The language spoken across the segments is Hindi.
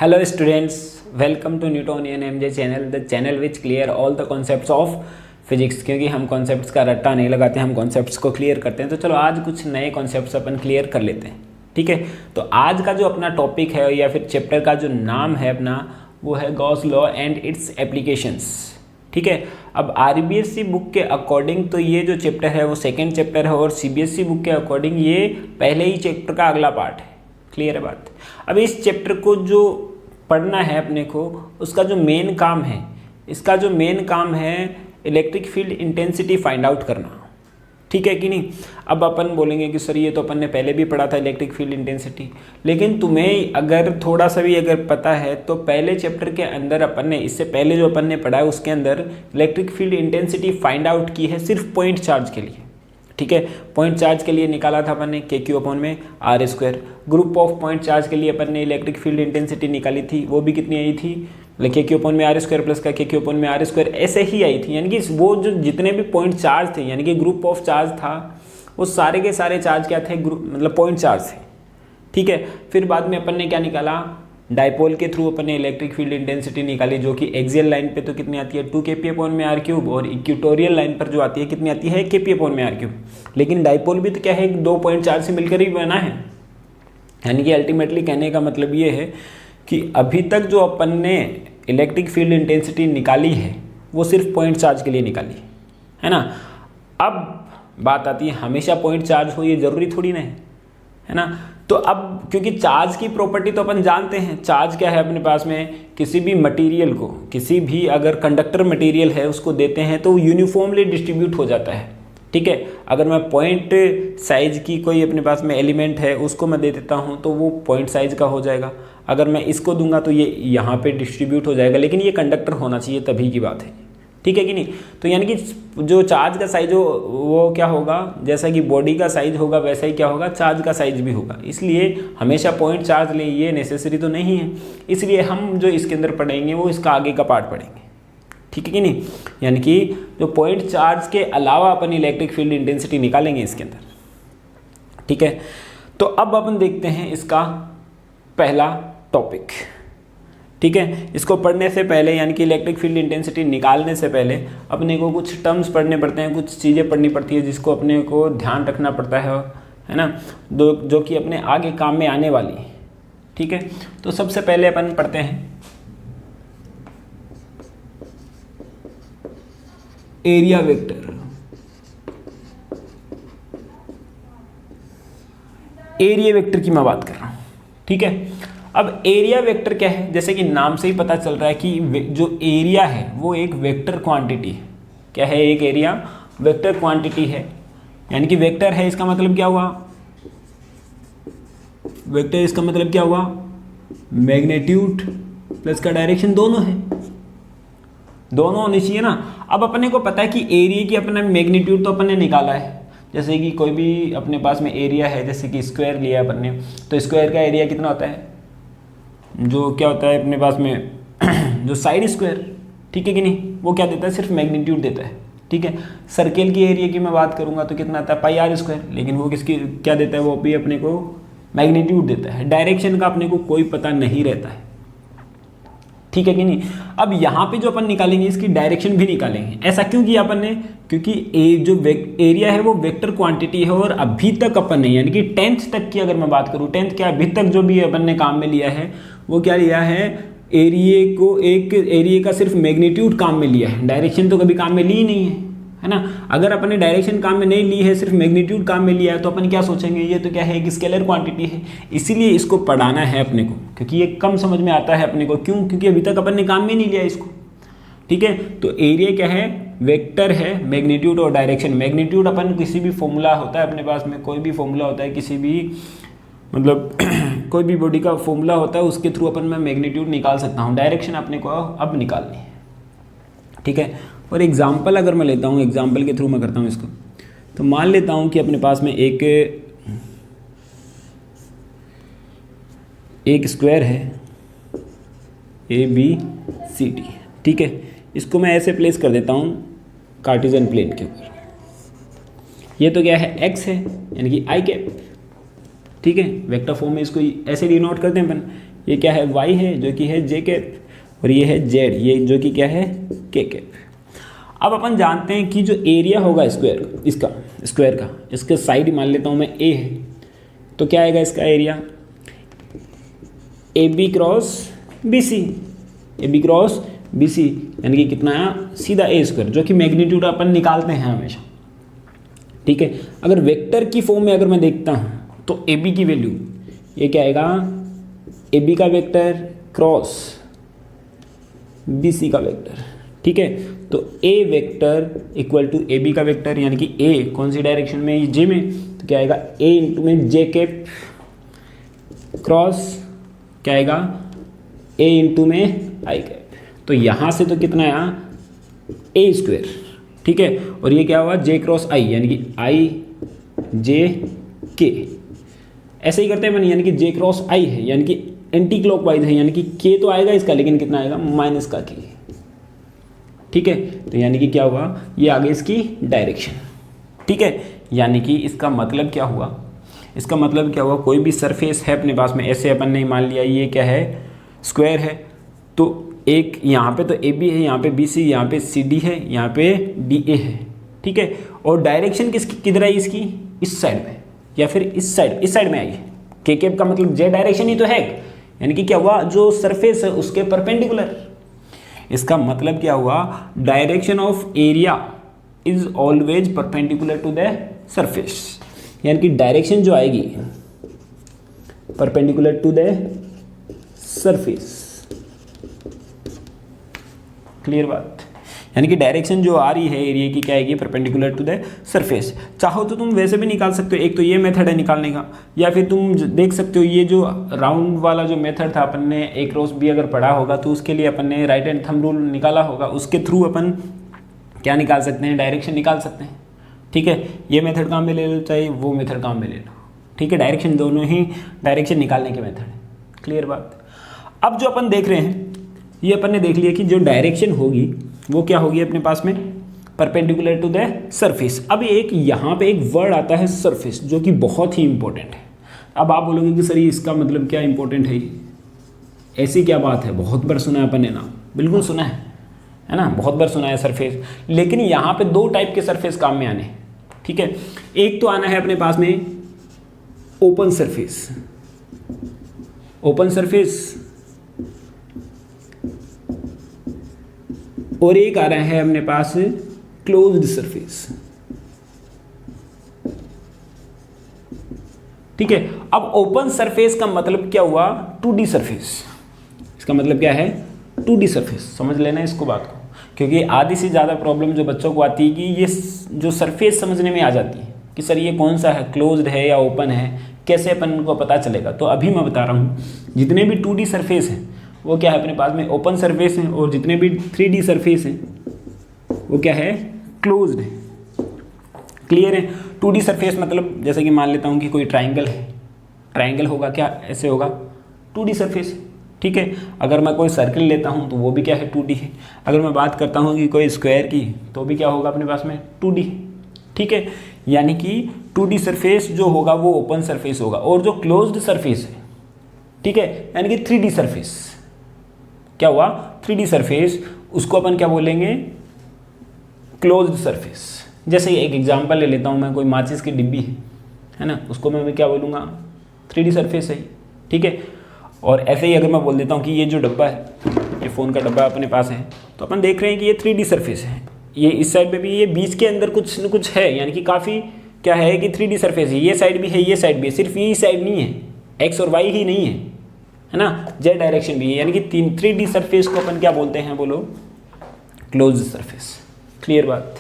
Hello students, welcome to Newtonian MJ channel, the channel which clear all the concepts of physics। क्योंकि हम कॉन्सेप्ट्स का रट्टा नहीं लगाते, हम कॉन्सेप्ट्स को क्लियर करते हैं। तो चलो आज कुछ नए कॉन्सेप्ट्स अपन क्लियर कर लेते हैं, ठीक है। तो आज का जो अपना टॉपिक है या फिर चैप्टर का जो नाम है अपना, वो है Gauss law and it's applications, ठीक है। अब आरबीएसई बुक के अकॉर्डिंग तो ये जो चैप्टर है वो सेकेंड चैप्टर है, और सीबीएसई बुक के अकॉर्डिंग ये पहले ही चैप्टर का अगला पार्ट है। क्लियर है बात। अब इस चैप्टर को जो पढ़ना है अपने को, उसका जो मेन काम है, इसका जो मेन काम है electric field intensity find out करना, ठीक है कि नहीं। अब अपन बोलेंगे कि सर ये तो अपन ने पहले भी पढ़ा था इलेक्ट्रिक फील्ड इंटेंसिटी, लेकिन तुम्हें अगर थोड़ा सा भी अगर पता है तो पहले चैप्टर के अंदर अपन ने, इससे पहले जो अपन ने पढ़ा है उसके अंदर electric field intensity find out की है सिर्फ पॉइंट चार्ज के लिए, ठीक है। पॉइंट चार्ज के लिए निकाला था अपन ने KQ/r²। Group of point charge के लिए अपन ने इलेक्ट्रिक फील्ड इंटेंसिटी निकाली थी, वो भी कितनी आई थी, KQ/r² प्लस का KQ/r², ऐसे ही आई थी। यानी कि वो जो जितने भी पॉइंट चार्ज थे, यानी कि ग्रुप ऑफ चार्ज था, वो सारे के सारे चार्ज क्या थे, ग्रुप मतलब पॉइंट चार्ज थे, ठीक है। फिर बाद में अपन ने क्या निकाला, डायपोल के थ्रू अपन ने इलेक्ट्रिक फील्ड इंटेंसिटी निकाली, जो कि एक्सियल लाइन पे तो कितनी आती है 2 kPa/r³, और इक्वेटोरियल लाइन पर जो आती है कितनी आती है kPa/r³। लेकिन डायपोल भी तो क्या है, 2 पॉइंट चार्ज से मिलकर ही बना है। यानी कि अल्टीमेटली कहने का मतलब ये है कि अभी तक जो अपन ने इलेक्ट्रिक फील्ड इंटेंसिटी निकाली है वो सिर्फ पॉइंट चार्ज के लिए निकाली है ना। अब बात आती है हमेशा पॉइंट चार्ज हो, ये जरूरी थोड़ी ना है ना। तो अब क्योंकि चार्ज की प्रॉपर्टी तो अपन जानते हैं, चार्ज क्या है अपने पास में, किसी भी मटेरियल को, किसी भी अगर कंडक्टर मटेरियल है उसको देते हैं तो यूनिफॉर्मली डिस्ट्रीब्यूट हो जाता है, ठीक है। अगर मैं पॉइंट साइज की कोई अपने पास में एलिमेंट है उसको मैं दे देता हूँ तो वो पॉइंट साइज का हो जाएगा। अगर मैं इसको दूंगा तो ये यहाँ पे डिस्ट्रीब्यूट हो जाएगा, लेकिन ये कंडक्टर होना चाहिए तभी की बात है, ठीक है कि नहीं। तो यानी कि जो चार्ज का साइज हो वो क्या होगा, जैसा कि बॉडी का साइज होगा वैसा ही क्या होगा, चार्ज का साइज भी होगा। इसलिए हमेशा पॉइंट चार्ज ले, ये नेसेसरी तो नहीं है। इसलिए हम जो इसके अंदर पढ़ेंगे वो इसका आगे का पार्ट पढ़ेंगे, ठीक है कि नहीं। यानी कि जो पॉइंट चार्ज के अलावा अपन इलेक्ट्रिक फील्ड इंटेंसिटी निकालेंगे इसके अंदर, ठीक है। तो अब अपन देखते हैं इसका पहला टॉपिक, ठीक है। इसको पढ़ने से पहले, यानी कि इलेक्ट्रिक फील्ड इंटेंसिटी निकालने से पहले अपने को कुछ टर्म्स पढ़ने पड़ते हैं, कुछ चीज़ें पढ़नी पड़ती है जिसको अपने को ध्यान रखना पड़ता है ना, जो कि अपने आगे काम में आने वाली है, ठीक है। तो सबसे पहले अपन पढ़ते हैं एरिया वेक्टर। एरिया वेक्टर की मैं बात कर रहा हूं, ठीक है। अब एरिया वेक्टर क्या है, जैसे कि नाम से ही पता चल रहा है कि जो एरिया है वो एक वेक्टर क्वांटिटी है। क्या है, एक एरिया वेक्टर क्वांटिटी है। यानी कि वेक्टर है, इसका मतलब क्या हुआ, वेक्टर इसका मतलब क्या हुआ, मैग्नीट्यूड प्लस का डायरेक्शन दोनों है, दोनों होने चाहिए ना। अब अपने को पता है कि एरिया की अपना मैग्नीट्यूड तो अपन ने निकाला है। जैसे कि कोई भी अपने पास में एरिया है, जैसे कि स्क्वायर लिया अपन ने, तो स्क्वायर का एरिया कितना होता है, जो क्या होता है अपने पास में जो साइड स्क्वायर, ठीक है कि नहीं, वो क्या देता है, सिर्फ मैग्नीट्यूड देता है, ठीक है। सर्किल की एरिया की मैं बात करूंगा तो कितना आता है πr², लेकिन वो किसकी क्या देता है, वो भी अपने को मैग्नीट्यूड देता है। डायरेक्शन का अपने को कोई पता नहीं रहता है, ठीक है कि नहीं। अब यहाँ पे जो अपन निकालेंगे इसकी डायरेक्शन भी निकालेंगे। ऐसा क्यों किया अपन ने, क्योंकि जो एरिया है वो वेक्टर क्वांटिटी है, और अभी तक अपन ने, यानी कि 10th तक की अगर मैं बात करूँ, 10th क्या अभी तक जो भी अपन ने काम में लिया है वो क्या लिया है, एरिया को, एक एरिया का सिर्फ मैग्नीट्यूड काम में लिया है, डायरेक्शन तो कभी काम में ली ही नहीं है ना। अगर अपन ने डायरेक्शन काम में नहीं ली है, सिर्फ मैग्नीट्यूड काम में लिया है, तो अपन क्या सोचेंगे, ये तो क्या है, एक स्केलर क्वांटिटी है। इसीलिए इसको पढ़ाना है अपने को, क्योंकि ये कम समझ में आता है अपने को। क्यों, क्योंकि अभी तक अपन ने काम में नहीं लिया इसको, ठीक है। तो एरिया क्या है, वेक्टर है, मैग्नीट्यूड और डायरेक्शन। मैग्नीट्यूड अपन किसी भी फॉर्मूला होता है अपने पास में, कोई भी फॉर्मूला होता है, किसी भी मतलब कोई भी बॉडी का फॉर्मूला होता है, उसके थ्रू अपन मैं मैग्नीट्यूड निकाल सकता हूँ। डायरेक्शन अपने को अब निकालनी है, ठीक है। और एग्जाम्पल अगर मैं लेता हूँ, एग्जाम्पल के थ्रू मैं करता हूँ इसको, तो मान लेता हूँ कि अपने पास में एक स्क्वायर है ABCD, ठीक है। इसको मैं ऐसे प्लेस कर देता हूँ कार्टेशियन प्लेन के ऊपर। ये तो क्या है, x है, यानी कि i कैप, ठीक है। वेक्टर फॉर्म में इसको ऐसे डिनोट करते हैं अपन ये क्या है y है जो कि है जे कैप, और ये है z ये जो कि क्या है के कैप। अब अपन जानते हैं कि जो एरिया होगा स्क्वायर इसका स्क्वायर का, इसके साइड मान लेता हूँ मैं a है, तो क्या आएगा इसका area A B cross B C, A B cross B C यानी कि कितना आया सीधा ए स्क्वायर, जो कि मैग्नीट्यूड अपन निकालते हैं हमेशा। ठीक है, अगर वेक्टर की फॉर्म में अगर मैं देखता हूँ तो ए बी की वैल्यू ये क्या आएगा ए बी का वेक्टर क्रॉस बी सी का वेक्टर। ठीक है, तो A vector equal to A B का वेक्टर, यानी कि ए कौन सी डायरेक्शन में जे में, तो क्या आएगा ए इंटू में जे कैप क्रॉस क्या आएगा ए इंटू में आई कैप। तो यहाँ से तो कितना आया ए स्क्वायर। ठीक है, और ये क्या हुआ जे क्रॉस आई यानी कि आई जे के, ऐसे ही करते हैं यानी कि जे क्रॉस आई है यानी कि एंटी क्लॉकवाइज है, यानी कि के तो आएगा इसका लेकिन कितना आएगा माइनस का के। ठीक है, तो यानी कि क्या हुआ ये आगे इसकी डायरेक्शन। ठीक है, यानी कि इसका मतलब क्या हुआ, इसका मतलब क्या हुआ कोई भी सरफेस है अपने पास में, ऐसे अपन ने मान लिया ये क्या है स्क्वायर है, तो एक यहाँ पे तो ए बी है, यहाँ पे बी सी, यहाँ पे सी डी है, यहाँ पे डी ए है। ठीक है, और डायरेक्शन किसकी किधर आई इसकी इस साइड में या फिर इस साइड में आई है। के कैप का मतलब जे डायरेक्शन ही तो है, यानी कि क्या हुआ जो सरफेस है उसके परपेंडिकुलर। इसका मतलब क्या हुआ direction of area is always perpendicular to the surface, यानी कि डायरेक्शन जो आएगी perpendicular to the surface. Clear बात, यानी कि डायरेक्शन जो आ रही है एरिया की क्या आएगी परपेंडिकुलर टू द सरफेस। चाहो तो तुम वैसे भी निकाल सकते हो, एक तो ये मेथड है निकालने का, या फिर तुम देख सकते हो ये जो राउंड वाला जो मेथड था अपन ने ए क्रॉस बी अगर पढ़ा होगा तो उसके लिए अपन ने राइट हैंड थंब रूल निकाला होगा, उसके थ्रू अपन क्या निकाल सकते हैं डायरेक्शन निकाल सकते हैं। ठीक है, ये मेथड काम में ले लो चाहे वो मेथड काम में ले लो। ठीक है, डायरेक्शन दोनों ही डायरेक्शन निकालने के मेथड है। क्लियर बात। अब जो अपन देख रहे हैं ये अपन ने देख लिया कि जो डायरेक्शन होगी वो क्या होगी अपने पास में परपेंडिकुलर टू द सरफेस। अब एक यहाँ पे एक वर्ड आता है सरफेस जो कि बहुत ही इंपॉर्टेंट है। अब आप बोलोगे कि सर ये इसका मतलब क्या इंपॉर्टेंट है, ऐसी क्या बात है, बहुत बार सुना है अपन ने नाम, बिल्कुल सुना है ना, बहुत बार सुना है सरफेस। लेकिन यहाँ पे दो टाइप के सरफेस काम में आने। ठीक है, एक तो आना है अपने पास में ओपन सरफेस, ओपन सरफेस, और एक आ रहा है अपने पास क्लोज्ड सरफेस। ठीक है, अब ओपन सरफेस का मतलब क्या हुआ 2D सरफेस। इसका मतलब क्या है 2D सरफेस, समझ लेना इसको बात को, क्योंकि आधी से ज़्यादा प्रॉब्लम जो बच्चों को आती है कि ये जो सरफेस समझने में आ जाती है कि सर ये कौन सा है क्लोज्ड है या ओपन है, कैसे अपन को पता चलेगा। तो अभी मैं बता रहा हूँ जितने भी 2D सरफेस हैं वो क्या है अपने पास में ओपन सरफेस है, और जितने भी 3D सरफेस हैं वो क्या है क्लोज्ड है। क्लियर है। 2D सरफेस मतलब जैसे कि मान लेता हूँ कि कोई ट्राइंगल है, ट्राइंगल होगा क्या ऐसे होगा 2D सरफेस। ठीक है, अगर मैं कोई सर्कल लेता हूँ तो वो भी क्या है 2D है। अगर मैं बात करता हूँ कि कोई स्क्वायर की तो भी क्या होगा अपने पास में 2D। ठीक है, यानी कि 2D सरफेस जो होगा वो ओपन सरफेस होगा, और जो क्लोज्ड सरफेस है ठीक है यानी कि 3D सरफेस क्या हुआ 3D सरफेस, उसको अपन क्या बोलेंगे क्लोज्ड सरफेस। जैसे एक एग्जांपल ले लेता हूँ मैं, कोई माचिस की डिब्बी है ना, उसको मैं क्या बोलूँगा 3D सरफेस है। ठीक है, और ऐसे ही अगर मैं बोल देता हूँ कि ये जो डब्बा है, ये फ़ोन का डब्बा अपने पास है, तो अपन देख रहे हैं कि ये 3D सरफेस है। ये इस साइड पे भी, ये बीच के अंदर कुछ न कुछ है, यानी कि काफ़ी क्या है कि 3D सरफेस है। ये साइड भी है, ये साइड भी है, सिर्फ ये साइड नहीं है, एक्स और वाई ही नहीं है ना, जेड डायरेक्शन भी है, यानी कि 3D सरफेस को अपन क्या बोलते हैं बोलो क्लोज्ड सरफेस। क्लियर बात।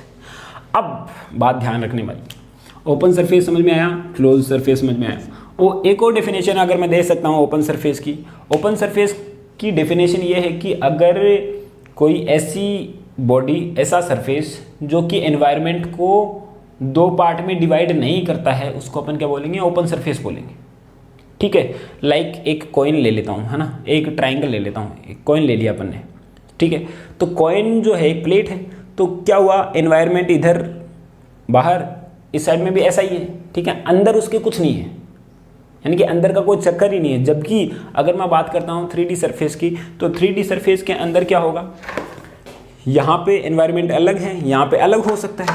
अब बात ध्यान रखने वाली, ओपन सरफेस समझ में आया, क्लोज्ड सरफेस समझ में आया। और एक और डेफिनेशन अगर मैं दे सकता हूँ ओपन सरफेस की, ओपन सरफेस की डेफिनेशन ये है कि अगर कोई ऐसी बॉडी, ऐसा सरफेस जो कि एनवायरनमेंट को दो पार्ट में डिवाइड नहीं करता है, उसको अपन क्या बोलेंगे ओपन सरफेस बोलेंगे। ठीक है, लाइक एक कॉइन ले लेता हूँ है ना, एक ट्राइंगल ले लेता हूँ, एक कॉइन ले लिया अपन ने। ठीक है, तो कॉइन जो है एक प्लेट है, तो क्या हुआ एनवायरनमेंट इधर बाहर इस साइड में भी ऐसा ही है। ठीक है, अंदर उसके कुछ नहीं है, यानी कि अंदर का कोई चक्कर ही नहीं है। जबकि अगर मैं बात करता हूँ 3D सरफेस की, तो 3D सरफेस के अंदर क्या होगा, यहाँ पे एनवायरनमेंट अलग है, यहाँ पे अलग हो सकता है,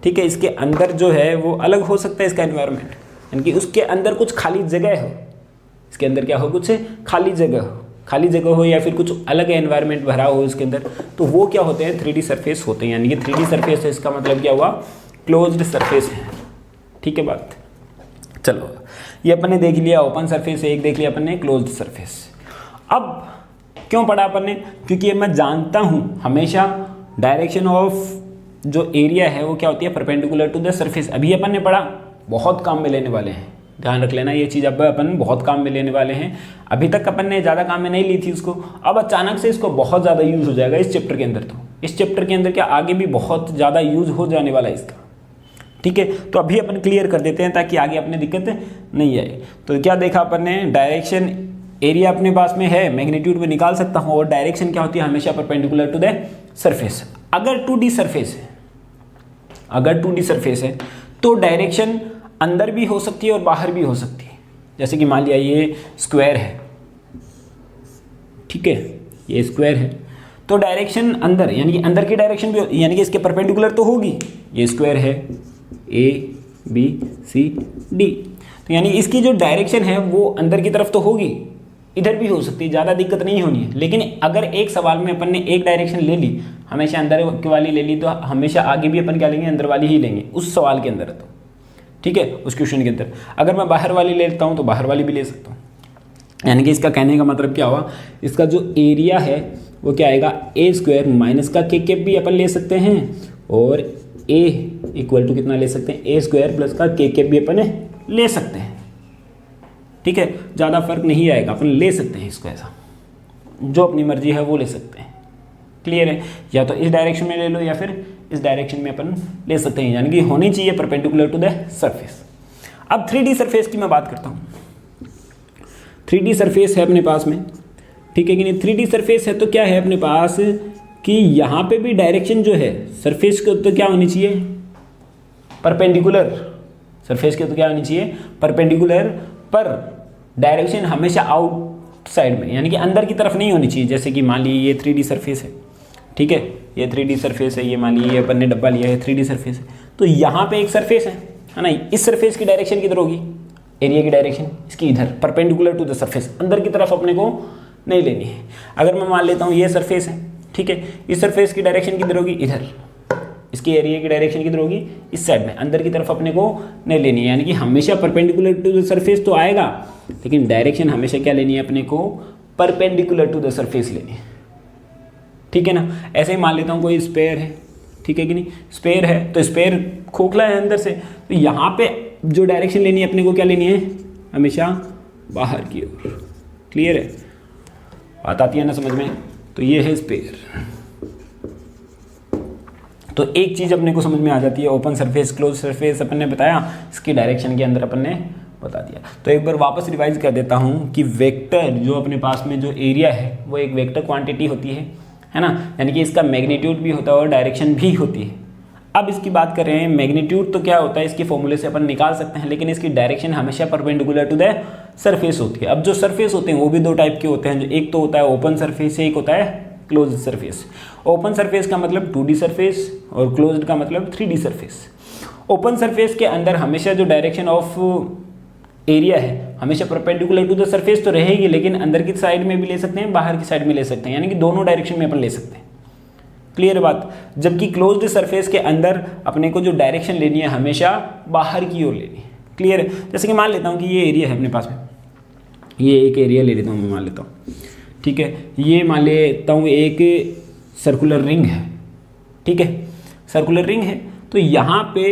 ठीक है, इसके अंदर जो है वो अलग हो सकता है इसका एनवायरनमेंट, यानी कि उसके अंदर कुछ खाली जगह हो, इसके अंदर क्या हो, कुछ खाली जगह हो या फिर कुछ अलग एनवायरनमेंट भरा हो इसके अंदर, तो वो क्या होते हैं, 3D सरफेस होते हैं। यानी कि 3D सरफेस है, इसका मतलब क्या हुआ, क्लोज्ड सरफेस है, ठीक है बात। चलो ये अपन ने देख लिया ओपन सरफेस, एक देख लिया अपन ने क्लोज्ड सरफेस। अब क्यों पढ़ा अपन ने, क्योंकि मैं जानता हूँ हमेशा डायरेक्शन ऑफ जो एरिया है वो क्या होती है, परपेंडिकुलर टू द सरफेस। अभी अपन ने पढ़ा, बहुत काम में लेने वाले हैं, ध्यान रख लेना ये चीज़, अब अपन बहुत काम में लेने वाले हैं। अभी तक अपन ने ज़्यादा काम में नहीं ली थी इसको, अब अचानक से इसको बहुत ज़्यादा यूज़ हो जाएगा इस चैप्टर के अंदर। तो इस चैप्टर के अंदर क्या आगे भी बहुत ज़्यादा यूज़ हो जाने वाला है इसका, ठीक है। तो अभी अपन क्लियर कर देते हैं ताकि आगे अपने दिक्कत नहीं आए। तो क्या देखा अपन ने, डायरेक्शन एरिया अपने पास में है, मैग्नीट्यूड में निकाल सकता हूँ, और डायरेक्शन क्या होती है, हमेशा परपेंडिकुलर टू द सरफेस। अगर 2D सरफेस है तो डायरेक्शन अंदर भी हो सकती है और बाहर भी हो सकती है। जैसे कि मान लिया ये स्क्वायर है, ठीक है, ये स्क्वायर है, तो डायरेक्शन अंदर, यानी कि अंदर की डायरेक्शन भी, यानी कि इसके परपेंडिकुलर तो होगी। ये स्क्वायर है, ABCD, तो यानी इसकी जो डायरेक्शन है वो अंदर की तरफ तो होगी, इधर भी हो सकती है, ज़्यादा दिक्कत नहीं होनी है। लेकिन अगर एक सवाल में अपन ने एक डायरेक्शन ले ली, हमेशा अंदर की वाली ले ली, तो हमेशा आगे भी अपन क्या लेंगे, अंदर वाली ही लेंगे उस सवाल के अंदर, तो ठीक है, उस क्वेश्चन के अंदर। अगर मैं बाहर वाली लेता हूँ तो बाहर वाली भी ले सकता हूँ। यानी कि इसका कहने का मतलब क्या हुआ, इसका जो एरिया है वो क्या आएगा, A² माइनस का K भी अपन ले सकते हैं, और A इक्वल टू कितना ले सकते हैं, A² प्लस का K भी अपन ले सकते हैं, ठीक है। ज़्यादा फर्क नहीं आएगा, अपन ले सकते हैं इसको, ऐसा जो अपनी मर्जी है वो ले सकते हैं, क्लियर है। या तो इस डायरेक्शन में ले लो या फिर इस डायरेक्शन में अपन ले सकते हैं, यानी कि होनी चाहिए परपेंडिकुलर टू द सरफेस। अब 3D सरफेस की मैं बात करता हूँ। 3D सरफेस है अपने पास में, ठीक है कि नहीं। 3D सरफेस है तो क्या है अपने पास कि यहाँ पे भी डायरेक्शन जो है सरफेस को तो क्या होनी चाहिए, परपेंडिकुलर, सरफेस के तो क्या होनी चाहिए, परपेंडिकुलर, पर डायरेक्शन हमेशा आउटसाइड में, यानी कि अंदर की तरफ नहीं होनी चाहिए। जैसे कि मान लीजिए ये 3D सरफेस है, ठीक है, ये 3D सरफेस है, ये मान लीजिए अपन ने डब्बा लिया है, 3D सरफेस है, तो यहाँ पे एक सरफेस है ना, इस सरफेस की डायरेक्शन किधर होगी, एरिया की डायरेक्शन इसकी इधर, परपेंडिकुलर टू द सरफेस, अंदर की तरफ अपने को नहीं लेनी है। अगर मैं मान लेता हूँ ये सरफेस है, ठीक है, इस सरफेस की डायरेक्शन किधर होगी, इधर, इसकी एरिया की डायरेक्शन किधर होगी, इस साइड में, अंदर की तरफ अपने को नहीं लेनी है। यानी कि हमेशा परपेंडिकुलर टू द सरफेस तो आएगा, लेकिन डायरेक्शन हमेशा क्या लेनी है अपने को, परपेंडिकुलर टू द सरफेस लेनी है, ठीक है ना। ऐसे ही मान लेता हूँ कोई स्पेयर है, ठीक है कि नहीं, स्पेयर है तो स्पेयर खोखला है अंदर से, तो यहाँ पे जो डायरेक्शन लेनी है अपने को क्या लेनी है, हमेशा बाहर की ओर, क्लियर है, बात आती है ना समझ में। तो ये है स्पेयर। तो एक चीज़ अपने को समझ में आ जाती है, ओपन सरफेस, क्लोज सरफेस अपन ने बताया, इसकी डायरेक्शन के अंदर अपन ने बता दिया। तो एक बार वापस रिवाइज कर देता हूँ कि वेक्टर जो अपने पास में जो एरिया है वो एक वेक्टर क्वांटिटी होती है ना, यानी कि इसका मैग्नीट्यूड भी होता है और डायरेक्शन भी होती है। अब इसकी बात कर रहे हैं, मैग्नीट्यूड तो क्या होता है, इसके फॉर्मूले से अपन निकाल सकते हैं, लेकिन इसकी डायरेक्शन हमेशा परपेंडिकुलर टू द सरफेस होती है। अब जो सरफेस होते हैं वो भी दो टाइप के होते हैं, जो एक तो होता है ओपन सरफेस, एक होता है क्लोज सरफेस। ओपन सरफेस का मतलब 2D सरफेस और क्लोज्ड का मतलब 3D सरफेस। ओपन सरफेस के अंदर हमेशा जो डायरेक्शन ऑफ एरिया है हमेशा परपेंडिकुलर टू द सरफेस तो रहेगी, लेकिन अंदर की साइड में भी ले सकते हैं, बाहर की साइड में ले सकते हैं, यानी कि दोनों डायरेक्शन में अपन ले सकते हैं, क्लियर बात। जबकि क्लोज्ड सरफेस के अंदर अपने को जो डायरेक्शन लेनी है हमेशा बाहर की ओर लेनी है, क्लियर है। जैसे कि मान लेता हूँ कि ये एरिया है अपने पास में, ये एक एरिया ले लेता हूँ मैं, मान लेता हूँ, ठीक है, ये मान लेता हूँ एक सर्कुलर रिंग है, ठीक है, सर्कुलर रिंग है, तो यहाँ पे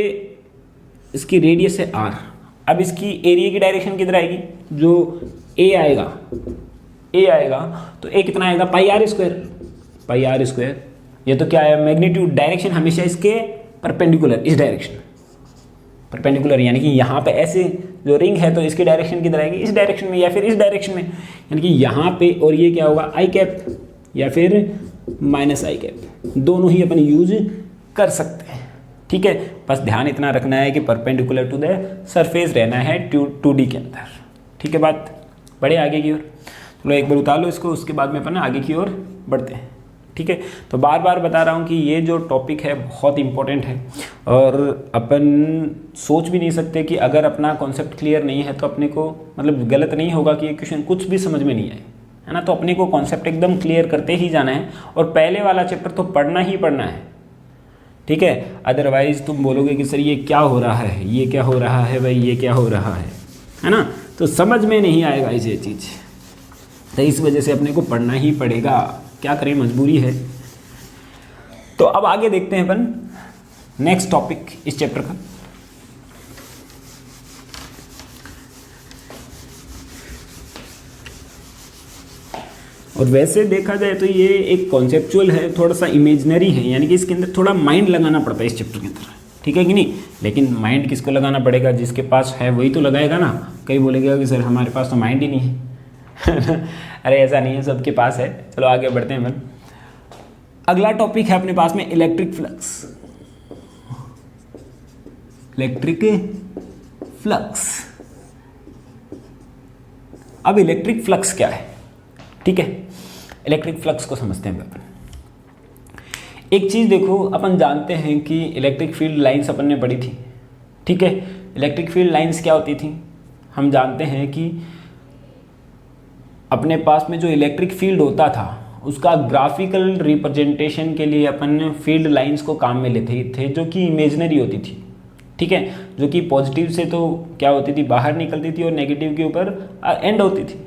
इसकी रेडियस है r। अब इसकी एरिया की डायरेक्शन किधर आएगी, जो a आएगा, तो a कितना आएगा, पाई r स्क्वायर। ये तो क्या है, मैग्नीट्यूड, डायरेक्शन हमेशा इसके परपेंडिकुलर, इस डायरेक्शन परपेंडिकुलर, यानी कि यहाँ पे ऐसे जो रिंग है तो इसकी डायरेक्शन किधर आएगी, इस डायरेक्शन में या फिर इस डायरेक्शन में, यानी कि यहाँ पे, और ये क्या होगा i कैप या फिर माइनस i कैप, दोनों ही अपन यूज कर सकते हैं, ठीक है। बस ध्यान इतना रखना है कि परपेंडिकुलर टू द सरफेस रहना है 2D के अंदर। ठीक है, बात बढ़े आगे की ओर। चलो एक बार उतार लो इसको, उसके बाद में अपन आगे की ओर बढ़ते हैं। ठीक है, तो बार बार बता रहा हूँ कि ये जो टॉपिक है बहुत इंपॉर्टेंट है और अपन सोच भी नहीं सकते कि अगर अपना कॉन्सेप्ट क्लियर नहीं है तो अपने को मतलब गलत नहीं होगा कि ये क्वेश्चन कुछ भी समझ में नहीं आए, है ना। तो अपने को कॉन्सेप्ट एकदम क्लियर करते ही जाना है और पहले वाला चैप्टर तो पढ़ना ही पढ़ना है। ठीक है, अदरवाइज तुम बोलोगे कि सर ये क्या हो रहा है, ये क्या हो रहा है भाई, ये क्या हो रहा है ना, तो समझ में नहीं आएगा ये चीज़। तो इस वजह से अपने को पढ़ना ही पड़ेगा, क्या करें, मजबूरी है। तो अब आगे देखते हैं अपन नेक्स्ट टॉपिक इस चैप्टर का। और वैसे देखा जाए तो ये एक कॉन्सेप्चुअल है, थोड़ा सा इमेजिनरी है, यानी कि इसके अंदर थोड़ा माइंड लगाना पड़ता है इस चैप्टर के अंदर। ठीक है कि नहीं, लेकिन माइंड किसको लगाना पड़ेगा, जिसके पास है वही तो लगाएगा ना। कई बोलेगा कि सर हमारे पास तो माइंड ही नहीं है अरे ऐसा नहीं है, सबके पास है। चलो आगे बढ़ते हैं अपन। अगला टॉपिक है अपने पास में इलेक्ट्रिक फ्लक्स। इलेक्ट्रिक फ्लक्स, अब इलेक्ट्रिक फ्लक्स क्या है। ठीक है, इलेक्ट्रिक फ्लक्स को समझते हैं अपन। एक चीज़ देखो, अपन जानते हैं कि इलेक्ट्रिक फील्ड लाइंस अपन ने पढ़ी थी। ठीक है, इलेक्ट्रिक फील्ड लाइंस क्या होती थी, हम जानते हैं कि अपने पास में जो इलेक्ट्रिक फील्ड होता था उसका ग्राफिकल रिप्रेजेंटेशन के लिए अपन ने फील्ड लाइंस को काम में लेते थे, जो कि इमेजिनरी होती थी। ठीक है, जो कि पॉजिटिव से तो क्या होती थी, बाहर निकलती थी और नेगेटिव के ऊपर एंड होती थी।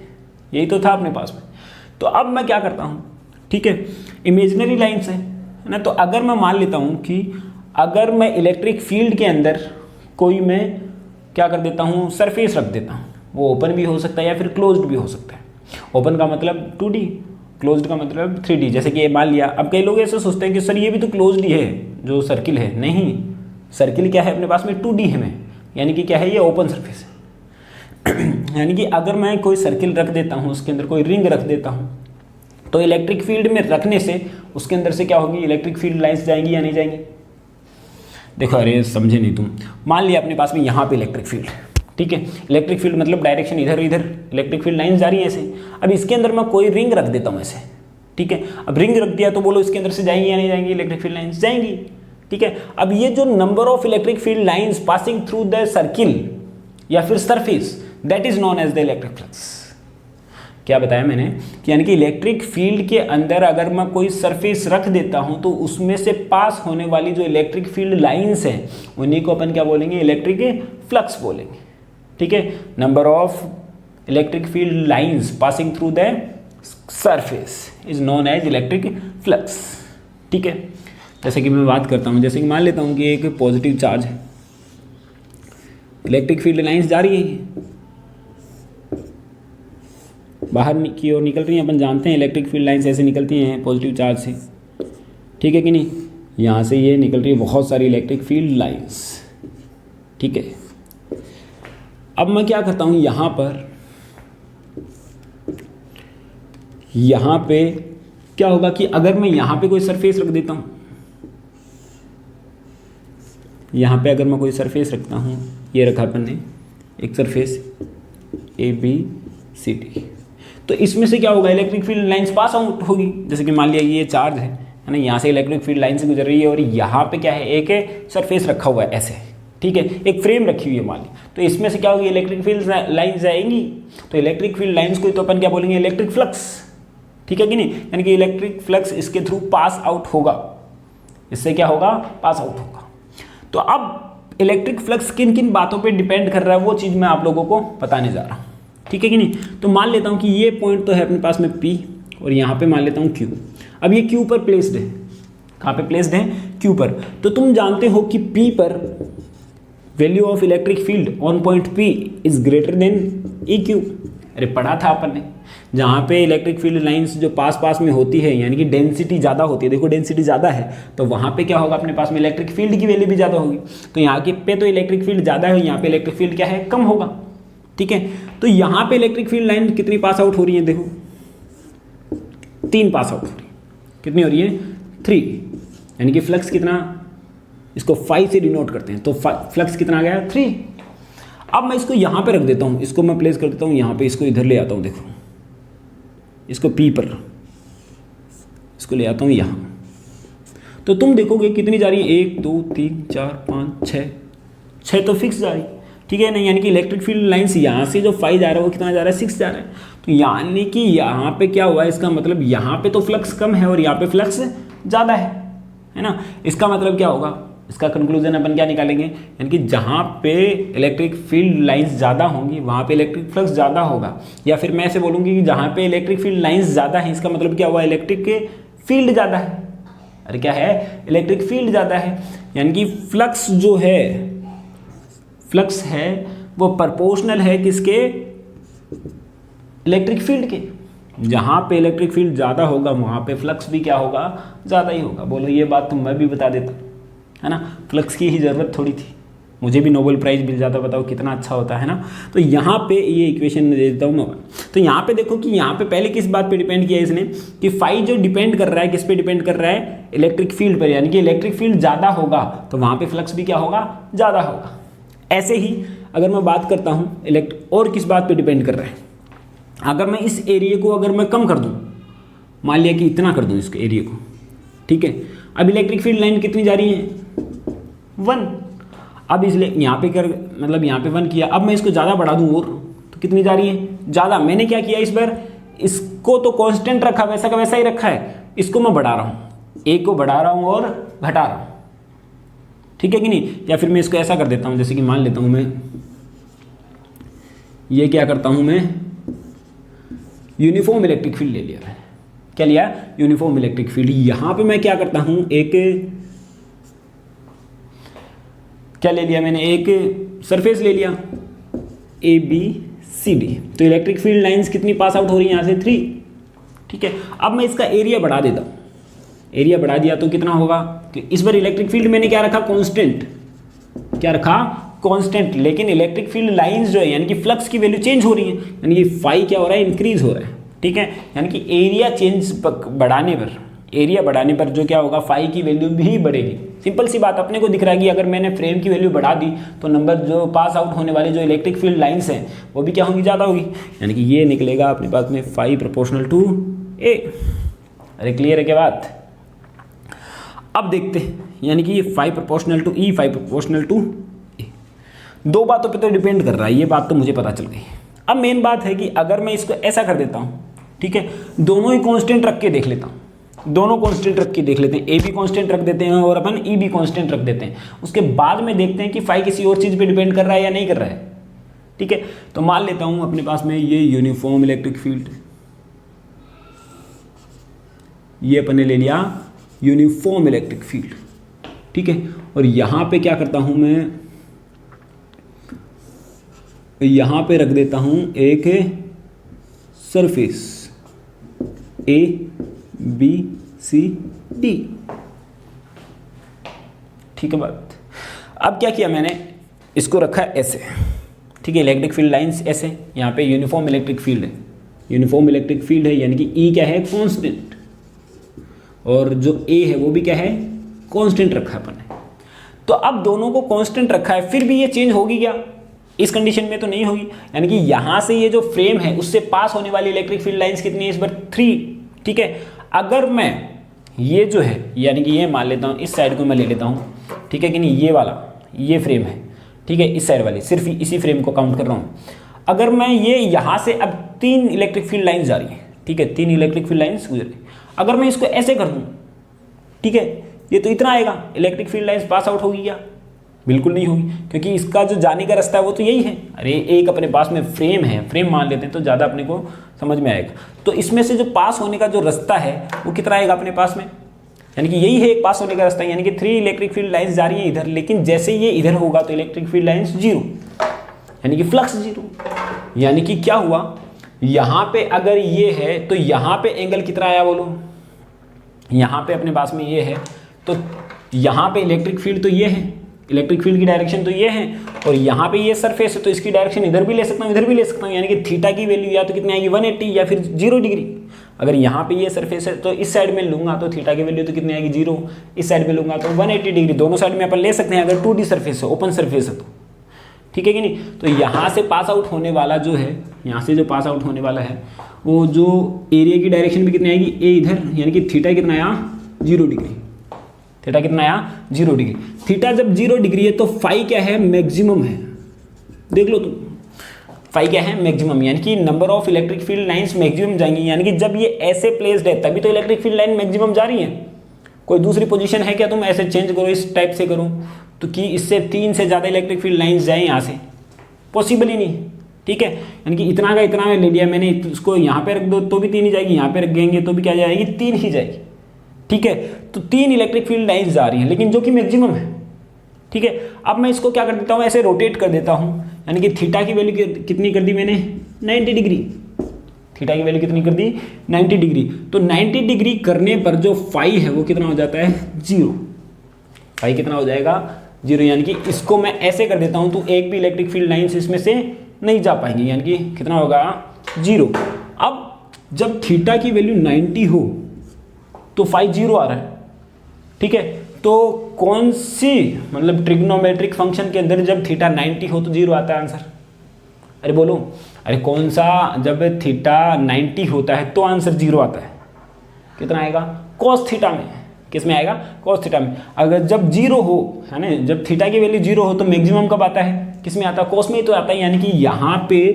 यही तो था अपने पास में। तो अब मैं क्या करता हूँ, ठीक है, इमेजिनरी लाइंस है ना, तो अगर मैं मान लेता हूँ कि अगर मैं इलेक्ट्रिक फील्ड के अंदर कोई मैं क्या कर देता हूँ, सरफेस रख देता हूँ, वो ओपन भी हो सकता है या फिर क्लोज्ड भी हो सकता है। ओपन का मतलब 2D, क्लोज्ड का मतलब 3D। जैसे कि ये मान लिया, अब कई लोग ऐसे सोचते हैं कि सर ये भी तो क्लोज्ड ही है जो सर्किल है। नहीं, सर्किल क्या है अपने पास में 2D है में, यानी कि क्या है, ये ओपन सरफेस है यानी कि अगर मैं कोई सर्किल रख देता हूँ, उसके अंदर कोई रिंग रख देता हूँ, तो इलेक्ट्रिक फील्ड में रखने से उसके अंदर से क्या होगी, इलेक्ट्रिक फील्ड लाइंस जाएंगी या नहीं जाएंगी। देखो, अरे समझे नहीं तुम। मान लिया अपने पास में यहाँ पे इलेक्ट्रिक फील्ड, ठीक है, इलेक्ट्रिक फील्ड मतलब डायरेक्शन इधर इधर इलेक्ट्रिक फील्ड लाइंस जा रही है ऐसे। अब इसके अंदर मैं कोई रिंग रख देता हूँ ऐसे। ठीक है, अब रिंग रख दिया तो बोलो इसके अंदर से जाएंगी या नहीं जाएंगी, इलेक्ट्रिक फील्ड लाइंस जाएंगी। ठीक है, अब ये जो number of electric field lines passing through the circle या फिर surface, that is known as the electric flux. क्या बताया मैंने कि यानी कि इलेक्ट्रिक फील्ड के अंदर अगर मैं कोई सरफेस रख देता हूं तो उसमें से पास होने वाली जो इलेक्ट्रिक फील्ड लाइंस हैं उन्हीं को अपन क्या बोलेंगे, इलेक्ट्रिक फ्लक्स बोलेंगे। ठीक है, number of electric field lines passing through the surface is known as electric flux. ठीक है, जैसे कि मैं बात करता हूं, जैसे कि मान लेता हूं कि एक पॉजिटिव चार्ज है, इलेक्ट्रिक फील्ड लाइंस जा रही है, बाहर की ओर निकल रही हैं। अपन जानते हैं इलेक्ट्रिक फील्ड लाइंस ऐसे निकलती हैं पॉजिटिव चार्ज से। ठीक है कि नहीं, यहाँ से ये निकल रही है बहुत सारी इलेक्ट्रिक फील्ड लाइंस। ठीक है, अब मैं क्या करता हूँ, यहाँ पे क्या होगा कि अगर मैं यहाँ पे कोई सरफेस रख देता हूँ, यहाँ पे अगर मैं कोई सरफेस रखता हूँ, ये रखा अपन ने एक सरफेस ABCD, तो इसमें से क्या होगा, electric field lines pass out होगी। जैसे कि मान लिया ये चार्ज है ना, यहाँ से इलेक्ट्रिक फील्ड लाइन से गुजर रही है और यहाँ पे क्या है, एक सरफेस रखा हुआ है ऐसे। ठीक है, एक फ्रेम रखी हुई है मान ली, तो इसमें से क्या होगी, इलेक्ट्रिक फील्ड लाइंस जाएंगी। तो इलेक्ट्रिक फील्ड लाइंस को तो अपन क्या बोलेंगे, इलेक्ट्रिक फ्लक्स। ठीक है कि नहीं, यानी कि इलेक्ट्रिक फ्लक्स इसके थ्रू पास आउट होगा, इससे क्या होगा, पास आउट होगा। तो अब इलेक्ट्रिक फ्लक्स किन किन बातों पे डिपेंड कर रहा है वो चीज़ मैं आप लोगों को बताने जा रहा हूँ। ठीक है कि नहीं, तो मान लेता हूँ कि ये पॉइंट तो है अपने पास में P और यहाँ पे मान लेता हूँ Q। अब ये Q पर प्लेस्ड है, कहाँ पे प्लेस्ड है, Q पर। तो तुम जानते हो कि P पर value of electric field on point P is greater than EQ। अरे पढ़ा था अपन ने, जहाँ पे इलेक्ट्रिक फील्ड लाइंस जो पास पास में होती है, यानी कि डेंसिटी ज़्यादा होती है, देखो डेंसिटी ज़्यादा है तो वहाँ पे क्या होगा, अपने पास में इलेक्ट्रिक फील्ड की वैल्यू भी ज़्यादा होगी। तो यहाँ के पे तो इलेक्ट्रिक फील्ड ज़्यादा है, यहाँ पे इलेक्ट्रिक फील्ड क्या है, कम होगा। ठीक है, तो यहाँ पे इलेक्ट्रिक फील्ड लाइन कितनी पास आउट हो रही है, देखो 3 पास आउट हो रही है। कितनी हो रही है, 3, यानी कि फ्लक्स कितना इसको फाई से डिनोट करते हैं, तो फ्लक्स कितना आ गया 3। अब मैं इसको यहाँ पे रख देता हूँ, इसको मैं प्लेस कर देता हूँ यहाँ पे, इसको इधर ले आता हूँ, देखो इसको P पर इसको ले आता हूँ यहाँ, तो तुम देखोगे कितनी जा रही है 1 2 3 4 5 6 तो फिक्स जा रही, ठीक है नहीं, यानी कि इलेक्ट्रिक फील्ड लाइंस यहाँ से जो फाई जा रहा है वो कितना जा रहा है 6 जा रहा है। तो यानी कि यहाँ पे क्या हुआ है, इसका मतलब यहाँ पे तो फ्लक्स कम है और यहाँ पे फ्लक्स ज़्यादा है ना। इसका मतलब क्या होगा, इसका कंक्लूजन अपन क्या निकालेंगे, यानी कि जहाँ पे इलेक्ट्रिक फील्ड लाइंस ज़्यादा होंगी वहाँ पे इलेक्ट्रिक फ्लक्स ज़्यादा होगा, या फिर मैं ऐसे बोलूँगी कि जहाँ पे इलेक्ट्रिक फील्ड लाइंस ज़्यादा है इसका मतलब क्या हुआ, इलेक्ट्रिक फील्ड ज़्यादा है। अरे क्या है, इलेक्ट्रिक फील्ड ज़्यादा है, यानी कि फ्लक्स जो है, फ्लक्स है वो प्रोपोर्शनल है किसके, इलेक्ट्रिक फील्ड के। जहाँ पे इलेक्ट्रिक फील्ड ज़्यादा होगा वहाँ पे फ्लक्स भी क्या होगा, ज़्यादा ही होगा। बोलो ये बात तो मैं भी बता देता, है ना, फ्लक्स की ही ज़रूरत थोड़ी थी, मुझे भी नोबेल प्राइज़ मिल जाता, बताओ कितना अच्छा होता है ना। तो यहाँ पे ये इक्वेशन दे देता हूँ मैं। तो यहाँ पे देखो कि यहाँ पे पहले किस बात पे डिपेंड किया इसने, कि फाई जो डिपेंड कर रहा है किस पे डिपेंड कर रहा है, इलेक्ट्रिक फील्ड पर, यानी कि इलेक्ट्रिक फील्ड ज़्यादा होगा तो वहाँ पे फ्लक्स भी क्या होगा, ज़्यादा होगा। ऐसे ही अगर मैं बात करता हूँ और किस बात पे डिपेंड कर रहा है, अगर मैं इस एरिया को अगर मैं कम कर दूँ, मान लिया कि इतना कर दूँ इसके एरिया को, ठीक है, अब इलेक्ट्रिक फील्ड लाइन कितनी जा रही है 1, अब इसलिए यहाँ पे कर मतलब यहाँ पे 1 किया, अब मैं इसको ज़्यादा बढ़ा दूँ और तो कितनी जा रही है ज़्यादा। मैंने क्या किया इस बार, इसको तो कांस्टेंट रखा, वैसा का वैसा ही रखा है, इसको मैं बढ़ा रहा हूँ, एक को बढ़ा रहा हूँ और घटा रहा हूँ, ठीक है कि नहीं। या फिर मैं इसको ऐसा कर देता हूँ, जैसे कि मान लेता हूँ मैं ये क्या करता हूँ, मैं यूनिफॉर्म इलेक्ट्रिक फील्ड ले लिया, क्या लिया, यूनिफॉर्म इलेक्ट्रिक फील्ड। यहाँ पे मैं क्या करता हूँ, एक क्या ले लिया मैंने, एक सरफेस ले लिया ABCD, तो इलेक्ट्रिक फील्ड लाइंस कितनी पास आउट हो रही है यहाँ से 3, ठीक है। अब मैं इसका एरिया बढ़ा देता हूँ, एरिया बढ़ा दिया तो कितना होगा, कि इस बार इलेक्ट्रिक फील्ड मैंने क्या रखा, कांस्टेंट, क्या रखा, कांस्टेंट, लेकिन इलेक्ट्रिक फील्ड लाइंस जो है यानी कि फ्लक्स की वैल्यू चेंज हो रही है, यानी कि फाई क्या हो रहा है, इंक्रीज हो रहा है, ठीक है। यानी कि एरिया चेंज बढ़ाने पर, एरिया बढ़ाने पर जो क्या होगा, फाई की वैल्यू भी बढ़ेगी। सिंपल सी बात अपने को दिख रहा है कि अगर मैंने फ्रेम की वैल्यू बढ़ा दी तो नंबर जो पास आउट होने वाले जो इलेक्ट्रिक फील्ड लाइंस हैं वो भी क्या होंगी, ज़्यादा होगी, यानी कि ये निकलेगा अपने पास में फाई प्रोपोर्शनल टू A। अरे क्लियर है क्या बात। अब देखते हैं, यानी कि ये phi proportional to E, phi proportional to A, दो बातों पे तो डिपेंड कर रहा है, ये बात तो मुझे पता चल गई। अब मेन बात है कि अगर मैं इसको ऐसा कर देता हूँ, ठीक है, दोनों ही कांस्टेंट रख के देख लेता हूँ, दोनों कांस्टेंट रख के देख लेते हैं, A भी कांस्टेंट रख देते हैं और अपन E भी कांस्टेंट रख देते हैं, उसके बाद में देखते हैं कि फाई किसी और चीज़ पे डिपेंड कर रहा है या नहीं कर रहा है, ठीक है। तो मान लेता हूँ अपने पास में ये यूनिफॉर्म इलेक्ट्रिक फील्ड, ये अपन ने ले लिया यूनिफॉर्म इलेक्ट्रिक फील्ड, ठीक है, और यहाँ पे क्या करता हूँ मैं, यहाँ पे रख देता हूँ एक सरफेस ABCD, ठीक है बात। अब क्या किया मैंने, इसको रखा ऐसे, ठीक है, इलेक्ट्रिक फील्ड लाइंस ऐसे, यहाँ पे यूनिफॉर्म इलेक्ट्रिक फील्ड है, यूनिफॉर्म इलेक्ट्रिक फील्ड है, यानी कि E क्या है, कांस्टेंट, और जो A है वो भी क्या है, कांस्टेंट रखा है अपन ने। तो अब दोनों को कांस्टेंट रखा है, फिर भी ये चेंज होगी क्या, इस कंडीशन में तो नहीं होगी, यानी कि यहाँ से ये जो फ्रेम है उससे पास होने वाली इलेक्ट्रिक फील्ड लाइंस कितनी है इस बार 3, ठीक है। अगर मैं ये जो है यानी कि ये मान लेता हूँ, इस साइड को मैं ले लेता हूँ, ठीक है कि नहीं, ये वाला ये फ्रेम है, ठीक है, इस साइड वाली सिर्फ इसी फ्रेम को काउंट कर रहा हूँ। अगर मैं ये यहाँ से अब 3 इलेक्ट्रिक फील्ड लाइंस जा रही है, ठीक है, 3 इलेक्ट्रिक फील्ड लाइंस गुजर रही, अगर मैं इसको ऐसे कर दूँ, ठीक है, ये तो इतना आएगा, electric field lines pass out होगी क्या, बिल्कुल नहीं होगी, क्योंकि इसका जो जाने का रास्ता है वो तो यही है। अरे एक अपने पास में फ्रेम है, फ्रेम मान लेते हैं तो ज़्यादा अपने को समझ में आएगा। तो इसमें से जो पास होने का जो रास्ता है वो कितना आएगा अपने पास में, यानी कि यही है एक पास होने का रास्ता, यानी कि 3 इलेक्ट्रिक फील्ड लाइंस जा रही है इधर, लेकिन जैसे ये इधर होगा तो इलेक्ट्रिक फील्ड लाइंस 0, यानी कि फ्लक्स 0। यानी कि क्या हुआ, यहाँ पे अगर ये है तो यहाँ पे एंगल कितना आया बोलो, यहाँ पे अपने पास में ये है तो यहाँ पे इलेक्ट्रिक फील्ड तो ये है, इलेक्ट्रिक फील्ड की डायरेक्शन तो ये है, और यहाँ पे ये सरफेस है तो इसकी डायरेक्शन इधर भी ले सकता हूँ इधर भी ले सकता हूँ, यानी कि थीटा की वैल्यू या तो कितनी आएगी 180 या फिर 0 डिग्री। अगर यहाँ पे ये सरफेस है तो इस साइड में लूंगा तो थीटा की वैल्यू तो कितनी आएगी 0, इस साइड में लूंगा तो 180 डिग्री, दोनों साइड में अपन ले सकते हैं अगर 2D सरफेस है, ओपन सरफेस है तो, ठीक है कि नहीं। तो यहाँ से पास आउट होने वाला जो है, यहाँ से जो पास आउट होने वाला है वो जो एरिया की डायरेक्शन भी कितनी आएगी, ए इधर, यानी कि थीटा कितना आया 0 डिग्री, थीटा कितना आया 0 डिग्री। थीटा जब 0 डिग्री है तो फाई क्या है, मैक्सिमम है, देख लो तुम, फाई क्या है मैक्सिमम, यानी कि number of electric field lines maximum जाएंगी, यानी कि जब ये ऐसे प्लेस्ड है तभी तो इलेक्ट्रिक फील्ड लाइन मैक्सिमम जा रही है। कोई दूसरी पोजीशन है क्या, तुम ऐसे चेंज करो, इस टाइप से करो तो कि इससे 3 से ज़्यादा इलेक्ट्रिक फील्ड लाइंस जाए यहाँ से, पॉसिबल ही नहीं, ठीक है। यानी कि इतना का इतना में ले लिया मैंने, इसको यहाँ पे रख दो तो भी 3 ही जाएगी, यहाँ पे रख देंगे तो भी क्या जाएगी, 3 ही जाएगी, ठीक है। तो 3 इलेक्ट्रिक फील्ड लाइंस जा रही हैं, लेकिन जो कि मैक्सिमम है, ठीक है। अब मैं इसको क्या कर देता हूँ, ऐसे रोटेट कर देता हूँ, यानी कि थीटा की वैल्यू कितनी कर दी मैंने, 90 डिग्री, थीटा की वैल्यू कितनी कर दी 90 डिग्री। तो 90 डिग्री करने पर जो फाई है वो कितना हो जाता है 0, फाई कितना हो जाएगा 0, यानी कि इसको मैं ऐसे कर देता हूँ तो एक भी इलेक्ट्रिक फील्ड लाइन्स इसमें से नहीं जा पाएंगी, यानी कि कितना होगा 0। अब जब थीटा की वैल्यू 90 हो तो फाई 0 आ रहा है, ठीक है। तो कौन सी मतलब ट्रिग्नोमेट्रिक फंक्शन के अंदर जब थीटा 90 हो तो 0 आता है आंसर, अरे बोलो, अरे कौन सा जब थीटा 90 होता है तो आंसर 0 आता है, कितना आएगा कॉस थीटा में, किस में आएगा कॉस थीटा में। अगर जब 0 हो, है ना, जब थीटा की वैल्यू 0 हो तो मैक्सिमम कब आता है, किस में आता है, कॉस में ही तो आता है, यानी कि यहाँ पे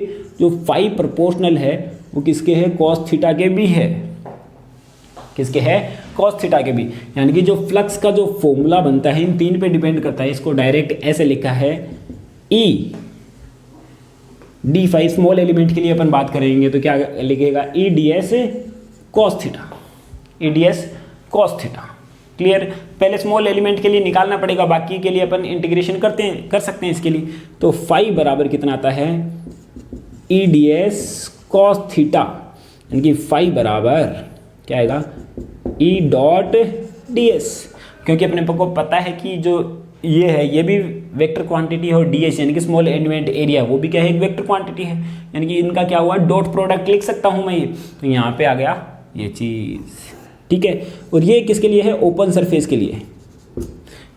जो फाई प्रोपोर्शनल है वो किसके है, कॉस थीटा के भी है, किसके है कॉस थीटा के भी। यानी कि जो फ्लक्स का जो फॉर्मूला बनता है इन 3 पे डिपेंड करता है, इसको डायरेक्ट ऐसे लिखा है E D phi, small element के लिए अपन बात करेंगे तो क्या लिखेगा E D S cos theta, E D S cos theta, clear. पहले स्मॉल एलिमेंट के लिए निकालना पड़ेगा, बाकी के लिए अपन इंटीग्रेशन कर सकते हैं इसके लिए। तो फाई बराबर कितना आता है E D S cos theta, यानी कि फाई बराबर क्या आएगा ई डॉट डी एस, क्योंकि अपने को पता है कि जो ये है ये भी वेक्टर क्वांटिटी है और डी एस यानी कि स्मॉल एलिमेंट एरिया वो भी क्या है एक वेक्टर क्वांटिटी है, यानी कि इनका क्या हुआ डॉट प्रोडक्ट लिख सकता हूँ मैं ये, तो यहाँ पे आ गया ये चीज़, ठीक है। और ये किसके लिए है, ओपन सरफेस के लिए,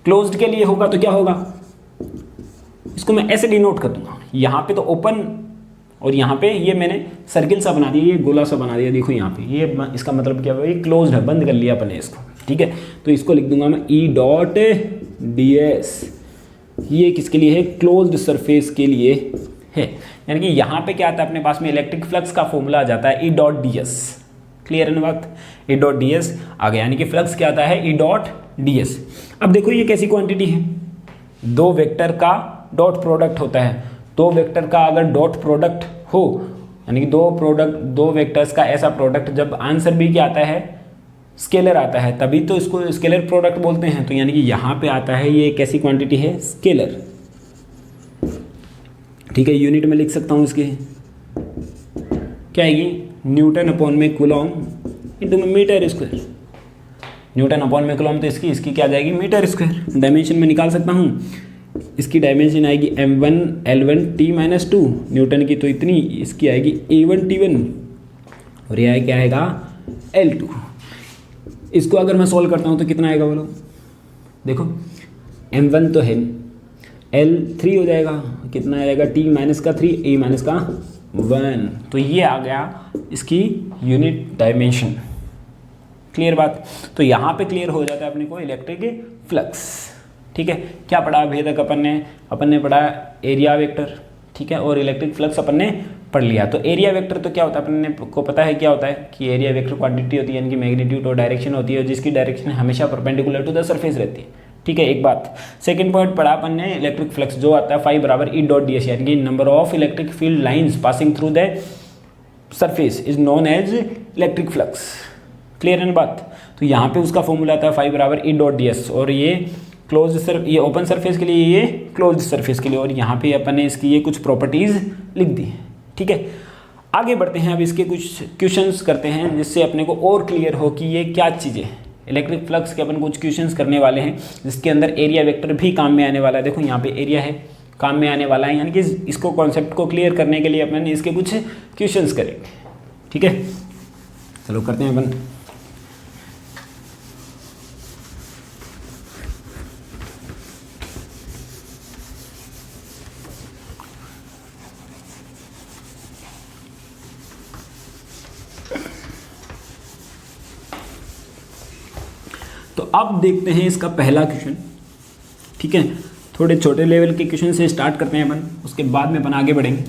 क्लोज्ड के लिए होगा तो क्या होगा, इसको मैं ऐसे डिनोट कर दूंगा, यहाँ पे तो ओपन और यहाँ पे ये मैंने सर्किल सा बना दिया, ये गोला सा बना दिया, देखो यहाँ पे ये, इसका मतलब क्या हुआ, ये क्लोज्ड है, बंद कर लिया अपने इसको, ठीक है। तो इसको लिख दूंगा मैं ई डॉट डी एस, ये किसके लिए है, क्लोज्ड सरफेस के लिए है, यानी कि यहाँ पे क्या आता है अपने पास में इलेक्ट्रिक फ्लक्स का फॉर्मूला आ जाता है ई डॉट डी एस, क्लियर है ना बात, ई डॉट डी एस आ गया, यानी कि फ्लक्स क्या आता है ई डॉट डी एस। अब देखो ये कैसी क्वांटिटी है, 2 वेक्टर का डॉट प्रोडक्ट होता है, 2 वेक्टर का अगर डॉट प्रोडक्ट हो, यानी कि 2 वेक्टर्स का ऐसा प्रोडक्ट जब आंसर भी क्या आता है स्केलर आता है, तभी तो इसको स्केलर प्रोडक्ट बोलते हैं। तो यानी कि यहाँ पे आता है ये कैसी क्वांटिटी है स्केलर, ठीक है। यूनिट में लिख सकता हूँ इसके, क्या आएगी न्यूटन अपॉन में कूलॉम इंटू में मीटर स्क्वायर, न्यूटन अपॉन में कूलॉम तो इसकी क्या जाएगी मीटर स्क्वायर। डायमेंशन में निकाल सकता हूँ, इसकी डायमेंशन आएगी m1 L1 T-2 न्यूटन की, तो इतनी इसकी आएगी A1 T1 और यह क्या आएगा L2। इसको अगर मैं सॉल्व करता हूँ तो कितना आएगा बोलो, देखो m1 तो है, L3 हो जाएगा, कितना आएगा T-3 A-1, तो ये आ गया इसकी यूनिट डायमेंशन, क्लियर बात। तो यहाँ पे क्लियर हो जाता है अपने को इलेक्ट्रिक फ्लक्स, ठीक है। क्या पढ़ा भेदक अपन ने पढ़ा एरिया वेक्टर, ठीक है, और इलेक्ट्रिक फ्लक्स अपन ने पढ़ लिया। तो एरिया वेक्टर तो क्या होता है अपन को पता है क्या होता है कि एरिया वेक्टर क्वांटिटी होती है, यानी कि मैग्नीट्यूड और डायरेक्शन होती है, जिसकी डायरेक्शन हमेशा परपेंडिकुलर टू द सरफेस रहती है, ठीक है। एक बात, सेकंड पॉइंट पढ़ा अपन ने इलेक्ट्रिक फ्लक्स जो आता है फाई बराबर ई डॉट डी एस, यानी कि number of electric field lines passing through the surface is known as electric flux, clear है ना बात। तो यहाँ पे उसका फॉर्मूला आता है फाई बराबर ई डॉट डी एस, और ये ये ओपन सरफेस के लिए, ये क्लोज्ड सरफेस के लिए, और यहाँ पे अपन ने इसकी ये कुछ प्रॉपर्टीज लिख दी, ठीक है। आगे बढ़ते हैं, अब इसके कुछ क्वेश्चंस करते हैं जिससे अपने को और क्लियर हो कि ये क्या चीज़ें हैं। इलेक्ट्रिक फ्लक्स के अपन कुछ क्वेश्चंस करने वाले हैं जिसके अंदर एरिया वेक्टर भी काम में आने वाला है। देखो यहाँ पे एरिया है, काम में आने वाला है, यानी कि इसको कॉन्सेप्ट को क्लियर करने के लिए अपन इसके कुछ क्वेश्चंस करेंगे, ठीक है। चलो करते हैं अपन। तो अब देखते हैं इसका पहला क्वेश्चन। ठीक है, थोड़े छोटे लेवल के क्वेश्चन से स्टार्ट करते हैं अपन, उसके बाद में अपन आगे बढ़ेंगे।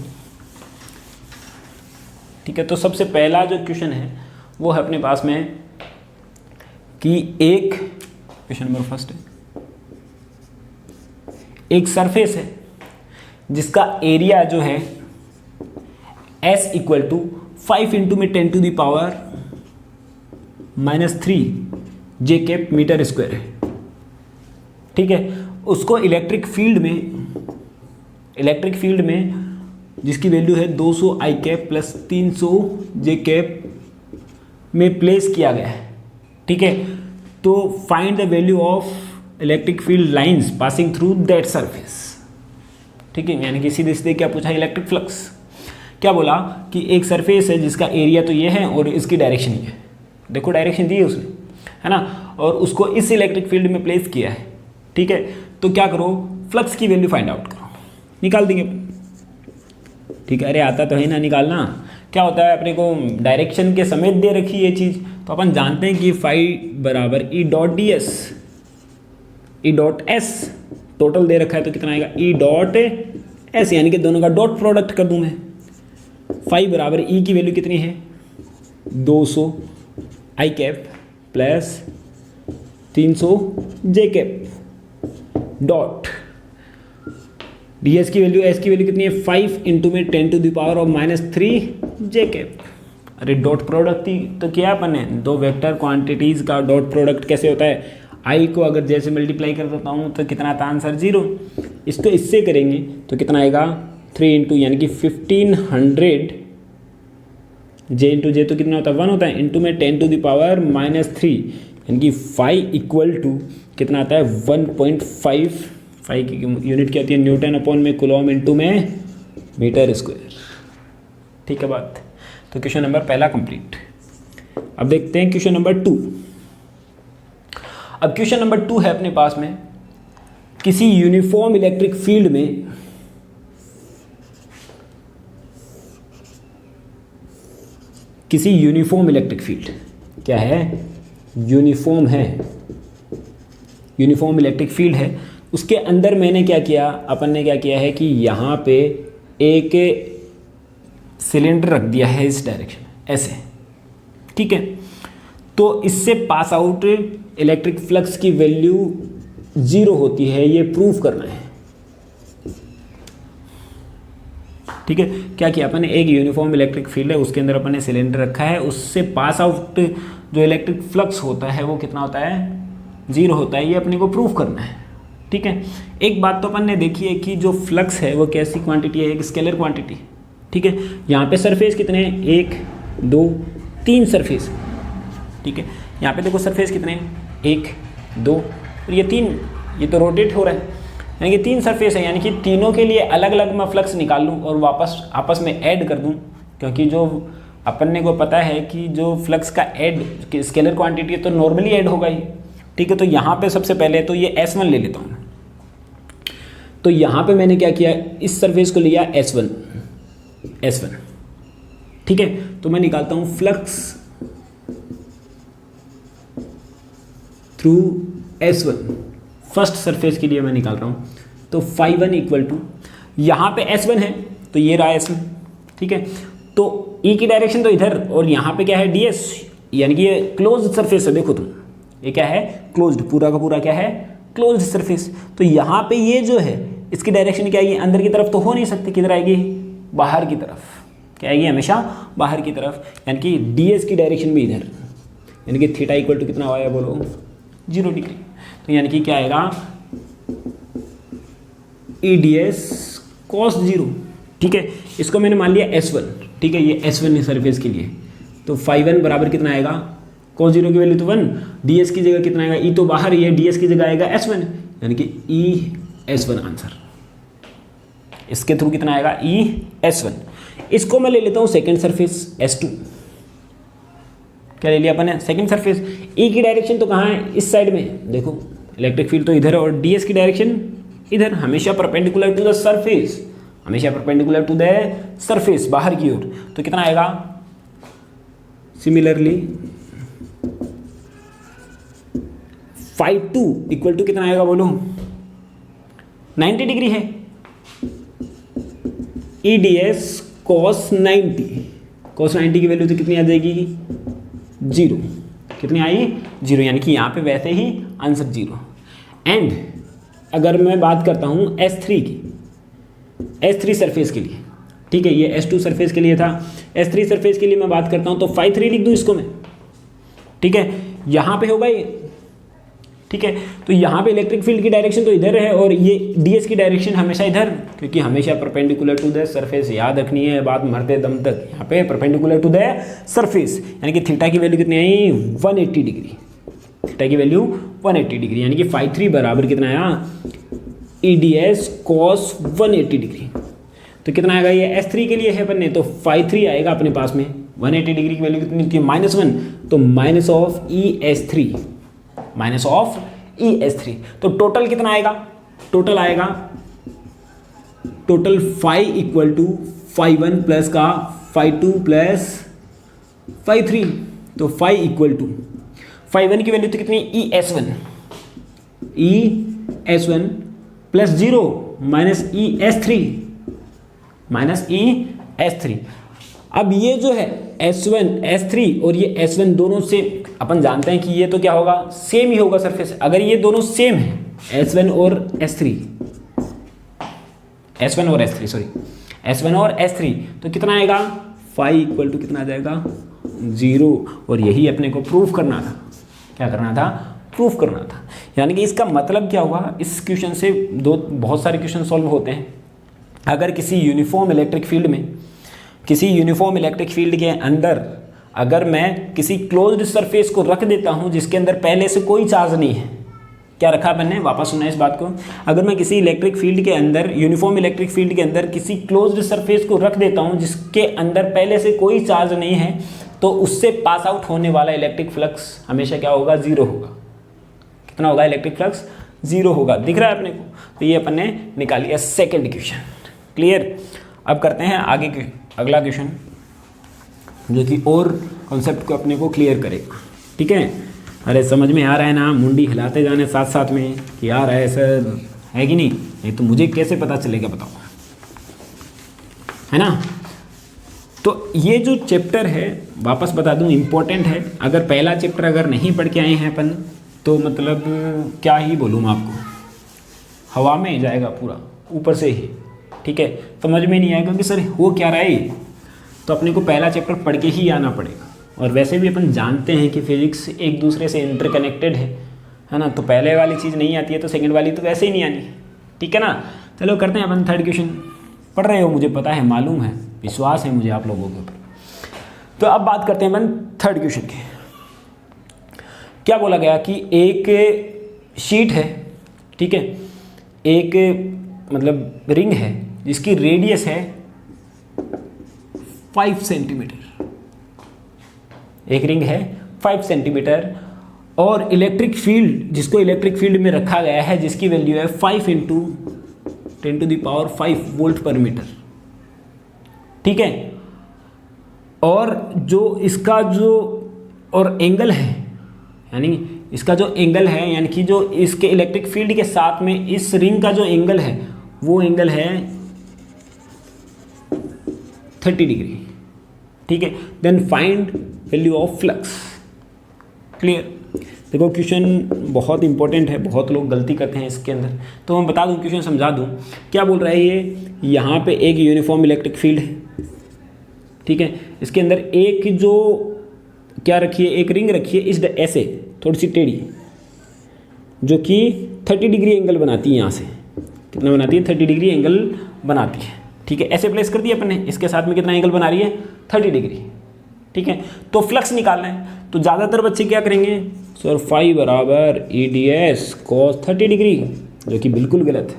ठीक है, तो सबसे पहला जो क्वेश्चन है वो है अपने पास में कि एक क्वेश्चन नंबर फर्स्ट है, एक सरफेस है जिसका एरिया जो है S इक्वल टू 5 इंटू में 10 to the power -3 J cap metre square है। ठीक है, उसको इलेक्ट्रिक फील्ड में जिसकी वैल्यू है 200 I cap plus 300 J cap में प्लेस किया गया है। ठीक है, तो find the value of electric field lines passing through that surface. ठीक है, यानी कि सीधे सीधे क्या पूछा, इलेक्ट्रिक फ्लक्स। क्या बोला कि एक सरफेस है जिसका एरिया तो ये है और इसकी डायरेक्शन ये है, देखो डायरेक्शन दी है उसने, है ना, और उसको इस इलेक्ट्रिक फील्ड में प्लेस किया है। ठीक है, तो क्या करो, फ्लक्स की वैल्यू फाइंड आउट करो, निकाल देंगे। ठीक है, अरे आता तो है ना निकालना। क्या होता है, अपने को डायरेक्शन के समेत दे रखी ये चीज़, तो अपन जानते हैं कि फाई बराबर E dot D s, E dot s total दे रखा है, तो कितना आएगा ई डॉट एस, यानी कि दोनों का डॉट प्रोडक्ट कर दूं मैं। फाई बराबर ई की वैल्यू कितनी है 200 I cap plus 300 J cap dot D S की वैल्यू, एस की वैल्यू कितनी है 5 इंटू में 10 to the power of -3 J cap. अरे डॉट प्रोडक्ट ही तो क्या अपन ने, दो वेक्टर क्वांटिटीज़ का डॉट प्रोडक्ट कैसे होता है, आई को अगर जैसे मल्टीप्लाई कर देता हूँ तो कितना आता आंसर 0, इसको इससे करेंगे तो कितना आएगा 3 इंटू यानी कि 1500 जे इंटू जे तो कितना होता है 1 होता है, इंटू में 10 टू द पावर -3 यानी कि 5 इक्वल टू कितना आता है 1.5। 5 की यूनिट क्या होती है न्यूटन अपॉन में कूलॉम इंटू में मीटर स्क्वायर। ठीक है बात, तो क्वेश्चन नंबर पहला कंप्लीट। अब देखते हैं क्वेश्चन नंबर 2। अब क्वेश्चन नंबर 2 है अपने पास में, किसी यूनिफॉर्म इलेक्ट्रिक फील्ड में किसी यूनिफॉर्म इलेक्ट्रिक फील्ड क्या है, यूनिफॉर्म है, यूनिफॉर्म इलेक्ट्रिक फील्ड है, उसके अंदर मैंने क्या किया, अपन ने क्या किया है कि यहाँ पे एक सिलेंडर रख दिया है इस डायरेक्शन ऐसे। ठीक है, तो इससे पास आउट इलेक्ट्रिक फ्लक्स की वैल्यू 0 होती है, ये प्रूव करना है। ठीक है, क्या किया अपन ने, एक यूनिफॉर्म इलेक्ट्रिक फील्ड है, उसके अंदर अपन ने सिलेंडर रखा है, उससे पास आउट जो इलेक्ट्रिक फ्लक्स होता है वो कितना होता है 0 होता है, ये अपने को प्रूव करना है। ठीक है, एक बात तो अपन ने देखी है कि जो फ्लक्स है वो कैसी क्वांटिटी है, एक स्केलर क्वांटिटी। ठीक है, यहाँ पे सरफेस कितने हैं 1 2 3 सरफेस। ठीक है, यहाँ पे देखो सरफेस कितने हैं 1 2 और ये 3, ये तो रोटेट हो रहा है, यानी कि 3 सरफेस है, यानी कि तीनों के लिए अलग अलग मैं फ्लक्स निकाल लूँ और वापस आपस में ऐड कर दूँ, क्योंकि जो अपन ने को पता है कि जो फ्लक्स का ऐड स्केलर क्वांटिटी है तो नॉर्मली ऐड होगा ही। ठीक है, तो यहाँ पे सबसे पहले तो ये S1 ले लेता हूँ, तो यहाँ पे मैंने क्या किया, इस सरफेस को लिया S1। ठीक है, तो मैं निकालता हूँ flux through S1, first surface के लिए मैं निकाल रहा हूँ, तो φ1 इक्वल टू, यहाँ पे S1 है तो ये रहा S1। ठीक है, तो E की डायरेक्शन तो इधर, और यहाँ पे क्या है ds, यानी कि ये क्लोज सरफेस है, देखो तुम ये क्या है क्लोज्ड, पूरा का पूरा क्या है क्लोज्ड सरफेस। तो यहाँ पे ये जो है इसकी डायरेक्शन क्या आएगी, अंदर की तरफ तो हो नहीं सकती, किधर आएगी बाहर की तरफ, क्या आएगी हमेशा बाहर की तरफ, यानी कि ds की डायरेक्शन भी इधर, यानी कि थीटा इक्वल टू कितना आया बोलो 0 डिग्री। तो यानी कि क्या आएगा EDS cos 0। ठीक है, इसको मैंने मान लिया S1। ठीक है, ये S1 है सरफेस के लिए, तो φ1 बराबर कितना आएगा cos 0 की वैल्यू तो 1, ds की जगह कितना आएगा, E तो बाहर ही है, ds की जगह आएगा S1, यानी कि ES1 आंसर। इसके थ्रू कितना आएगा ES1। इसको मैं ले लेता हूँ सेकेंड सरफेस S2। क्या ले लिया अपन ने, सेकंड सरफेस। ई की डायरेक्शन तो कहाँ है, इस साइड में, देखो इलेक्ट्रिक फील्ड तो इधर है, और ds की डायरेक्शन इधर, हमेशा परपेंडिकुलर टू द सरफेस, हमेशा परपेंडिकुलर टू द सरफेस, बाहर की ओर। तो कितना आएगा, सिमिलरली φ2 इक्वल टू कितना आएगा बोलो, 90 डिग्री है। EDS cos 90 की वैल्यू तो कितनी आ जाएगी, 0। कितनी आई, 0, यानी कि यहाँ पे वैसे ही आंसर 0। एंड अगर मैं बात करता हूँ S3 की, S3 सरफेस के लिए, ठीक है, ये S2 सरफेस के लिए था, S3 सरफेस के लिए मैं बात करता हूँ तो φ3 लिख दूँ इसको मैं, ठीक है, यहाँ पे होगा ये, ठीक है। तो यहाँ पे इलेक्ट्रिक फील्ड की डायरेक्शन तो इधर है, और ये ds की डायरेक्शन हमेशा इधर, क्योंकि हमेशा परपेंडिकुलर टू द सरफेस, याद रखनी है बात मरते दम तक, यहाँ पे परपेंडिकुलर टू द सरफेस, यानी कि थीटा की वैल्यू कितनी आई, 180 डिग्री, थीटा की वैल्यू 180 डिग्री, यानी कि φ3 बराबर कितना आया, EDS cos 180 डिग्री। तो कितना आएगा, ये S3 के लिए है अपन ने, तो φ3 आएगा अपने पास में, 180 डिग्री की वैल्यू कितनी थी, -1, तो माइनस ऑफ ES3, तो टोटल कितना आएगा, टोटल आएगा, total phi equal to φ1 plus का φ2 प्लस φ3, तो फाई इक्वल टू φ1 की वैल्यू तो कितनी, ES1 प्लस 0 माइनस ES3। अब ये जो है S1 S3 और ये S1 दोनों से अपन जानते हैं कि ये तो क्या होगा, सेम ही होगा सरफेस। अगर ये दोनों सेम है S1 और S3 तो कितना आएगा, फाई इक्वल टू कितना आ जाएगा, 0। और यही अपने को प्रूफ करना था, क्या करना था, प्रूफ करना था। यानी कि इसका मतलब क्या हुआ, इस क्वेश्चन से बहुत सारे क्वेश्चन सॉल्व होते हैं। अगर किसी यूनिफॉर्म इलेक्ट्रिक फील्ड के अंदर अगर मैं किसी क्लोज्ड सरफेस को रख देता हूं जिसके अंदर पहले से कोई चार्ज नहीं है, क्या रखा मैंने, वापस सुना इस बात को, अगर मैं किसी इलेक्ट्रिक फील्ड के अंदर, यूनिफॉर्म इलेक्ट्रिक फील्ड के अंदर किसी क्लोज्ड सरफेस को रख देता हूं जिसके अंदर पहले से कोई चार्ज नहीं है, तो उससे पास आउट होने वाला इलेक्ट्रिक फ्लक्स हमेशा क्या होगा, 0 होगा। कितना होगा, इलेक्ट्रिक फ्लक्स 0 होगा। दिख रहा है अपने को, तो ये अपन ने निकाल लिया सेकेंड क्वेश्चन। क्लियर। अब करते हैं आगे के अगला क्वेश्चन, जो कि और कॉन्सेप्ट को अपने को क्लियर करेगा, ठीक है। अरे समझ में आ रहा है ना, मुंडी हिलाते जाने साथ साथ में कि आ रहा है सर, है कि नहीं तो मुझे कैसे पता चलेगा बताओ, है ना। तो ये जो चैप्टर है, वापस बता दूं, इम्पोर्टेंट है। अगर पहला चैप्टर अगर नहीं पढ़ के आए हैं अपन, तो मतलब क्या ही बोलूँ मैं आपको, हवा में जाएगा पूरा ऊपर से ही, ठीक है, समझ में नहीं आएगा कि सर हो क्या रहा है। तो अपने को पहला चैप्टर पढ़ के ही आना पड़ेगा। और वैसे भी अपन जानते हैं कि फिजिक्स एक दूसरे से इंटरकनेक्टेड है ना। तो पहले वाली चीज़ नहीं आती है तो सेकंड वाली तो वैसे ही नहीं आनी, ठीक है ना। चलो करते हैं अपन थर्ड क्वेश्चन। पढ़ रहे हो, मुझे पता है, मालूम है, विश्वास है मुझे आप लोगों के ऊपर। तो अब बात करते हैं अपन थर्ड क्वेश्चन की। क्या बोला गया कि एक शीट है, ठीक है, एक मतलब रिंग है जिसकी रेडियस है 5 सेंटीमीटर। एक रिंग है 5 सेंटीमीटर और इलेक्ट्रिक फील्ड, जिसको इलेक्ट्रिक फील्ड में रखा गया है, जिसकी वैल्यू है 5 × 10⁵ वोल्ट पर मीटर, ठीक है। और जो इसका जो और एंगल है, यानी इसका जो एंगल है, यानी कि जो इसके इलेक्ट्रिक फील्ड के साथ में इस रिंग का जो एंगल है, वो एंगल है 30 डिग्री, ठीक है। Then find value of flux. Clear. देखो क्वेश्चन बहुत इंपॉर्टेंट है, बहुत लोग गलती करते हैं इसके अंदर, तो मैं बता दूं, क्वेश्चन समझा दूं। क्या बोल रहा है ये, यहाँ पे एक यूनिफॉर्म इलेक्ट्रिक फील्ड है, ठीक है। इसके अंदर एक जो क्या रखिए, एक रिंग रखिए इस ऐसे थोड़ी सी टेढ़ी, जो कि 30 डिग्री एंगल बनाती है। यहाँ से कितना बनाती है, 30 डिग्री एंगल बनाती है, ठीक है। ऐसे प्लेस कर दिया अपन ने, इसके साथ में कितना एंगल बना रही है, 30 डिग्री, ठीक है। तो फ्लक्स निकालना है, तो ज़्यादातर बच्चे क्या करेंगे, सर फाई बराबर EDS cos 30 डिग्री, जो कि बिल्कुल गलत है।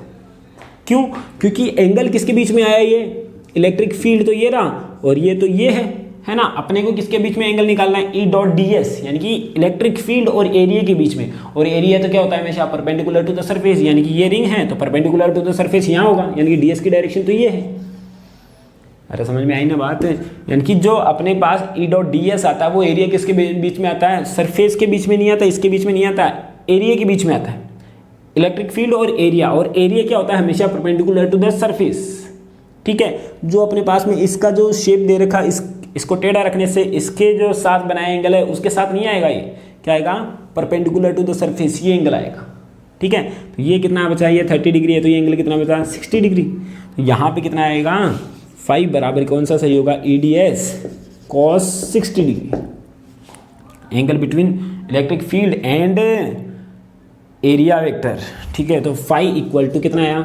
क्यों? क्योंकि एंगल किसके बीच में आया, ये इलेक्ट्रिक फील्ड तो ये रहा और ये तो ये है है ना, अपने को किसके बीच में एंगल निकालना है, ई डॉट डी एस, यानी कि इलेक्ट्रिक फील्ड और एरिया के बीच में। और एरिया तो क्या होता है हमेशा परपेंडिकुलर टू द सरफेस, यानी कि ये रिंग है तो परपेंडिकुलर टू द सरफेस यहाँ होगा, यानी कि डी एस की डायरेक्शन तो ये है। अरे समझ में आई ना बात, यानी कि जो अपने पास ई डॉट डी एस आता है वो एरिया किसके बीच में आता है, सरफेस के बीच में नहीं आता, इसके बीच में नहीं आता, एरिया के बीच में आता है, इलेक्ट्रिक फील्ड और एरिया। और एरिया क्या होता है हमेशा परपेंडिकुलर टू द सरफेस, ठीक है। जो अपने पास में इसका जो शेप दे रखा, इसको टेढ़ा रखने से इसके जो साथ बनाए एंगल है उसके साथ नहीं आएगा, ये क्या आएगा, परपेंडिकुलर टू द सरफेस, ये एंगल आएगा, ठीक है। तो ये कितना बचा, ये 30 डिग्री है तो ये एंगल कितना बचा, 60 डिग्री। तो यहाँ पे कितना आएगा, 5 बराबर कौन सा सही होगा, E D S cos 60 degree, angle between electric field and area vector, ठीक है। तो फाई इक्वल टू कितना आया,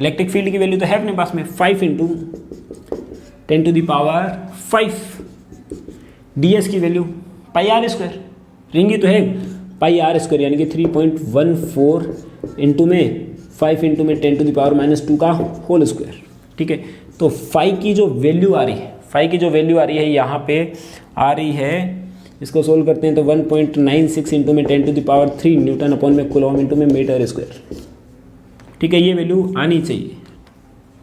इलेक्ट्रिक फील्ड की वैल्यू तो है अपने पास में 5 × 10⁵, डी एस की value pi r square, ring ही तो है पाई आर स्क्वायर, यानी कि 3.14 इंटू में 5 इंटू में 10⁻² का होल स्क्वायर, ठीक है। तो फाई की जो वैल्यू आ रही है, फाई की जो वैल्यू आ रही है यहाँ पे आ रही है, इसको सोल्व करते हैं तो 1.96 इंटू में 10⁻³ न्यूटन अपॉन में कूलम इंटू में मीटर स्क्वायर, ठीक है। ये वैल्यू आनी चाहिए,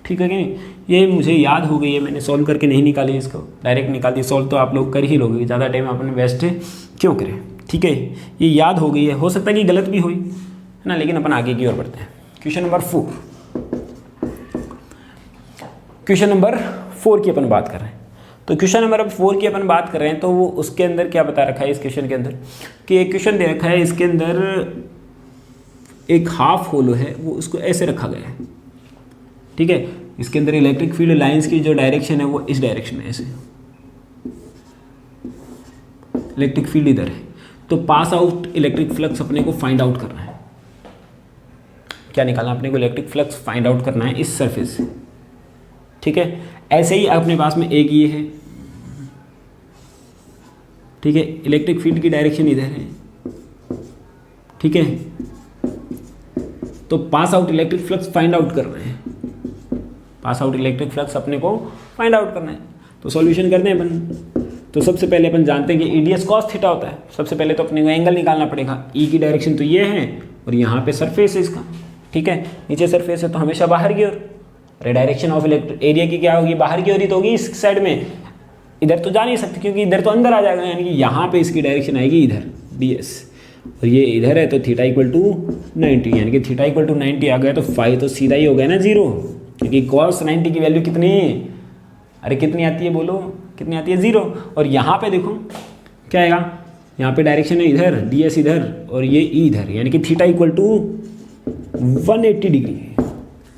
ठीक है कि नहीं। ये मुझे याद हो गई है, मैंने सॉल्व करके नहीं निकाली, इसको डायरेक्ट निकाल दी। सॉल्व तो आप लोग कर ही लोगे, ज़्यादा टाइम आपने वेस्ट क्यों करें, ठीक है। ये याद हो गई है, हो सकता है कि गलत भी हुई है ना, लेकिन अपन आगे की ओर बढ़ते हैं। क्वेश्चन नंबर 4, क्वेश्चन नंबर 4 की अपन बात कर रहे हैं। तो क्वेश्चन नंबर 4 की अपन बात कर रहे हैं, तो वो उसके अंदर क्या बता रखा है इस क्वेश्चन के अंदर, कि एक क्वेश्चन दे रखा है, इसके अंदर एक हाफ होलो है, वो उसको ऐसे रखा गया है, ठीक है। इसके अंदर इलेक्ट्रिक फील्ड लाइंस की जो डायरेक्शन है वो इस डायरेक्शन में ऐसे, इलेक्ट्रिक फील्ड इधर है, तो पास आउट इलेक्ट्रिक फ्लक्स अपने को फाइंड आउट करना है। क्या निकालना अपने को, इलेक्ट्रिक फ्लक्स फाइंड आउट करना है इस सरफेस से, ठीक है। ऐसे ही अपने पास में एक ये है, ठीक है, इलेक्ट्रिक फील्ड की डायरेक्शन इधर है, ठीक है। तो pass out electric flux find out कर रहे हैं, पास आउट इलेक्ट्रिक फ्लक्स अपने को फाइंड आउट करना है। तो सॉल्यूशन करते हैं अपन। तो सबसे पहले अपन जानते हैं कि ईडीएस कॉस थीटा होता है। सबसे पहले तो अपने को एंगल निकालना पड़ेगा, ई की डायरेक्शन तो ये है और यहाँ पे सरफेस है इसका, ठीक है। नीचे सरफेस है तो हमेशा बाहर की ओर, अरे डायरेक्शन ऑफ इलेक्ट्रिक एरिया की क्या होगी, बाहर की ओर ही तो होगी, इस साइड में, इधर तो जा नहीं सकती क्योंकि इधर तो अंदर आ जाएगा, यानी कि यहाँ पे इसकी डायरेक्शन आएगी इधर डी एस, और ये इधर है तो थीटा इक्वल टू 90, यानी कि थीटा इक्वल टू 90 आ गया तो फाई तो सीधा ही हो गया ना 0, क्योंकि कॉस 90 की वैल्यू कितनी है, अरे कितनी आती है बोलो, कितनी आती है 0। और यहाँ पे देखो क्या आएगा, यहाँ पे डायरेक्शन है इधर, डी एस इधर और ये ई इधर, यानी कि theta equal to 180 degree,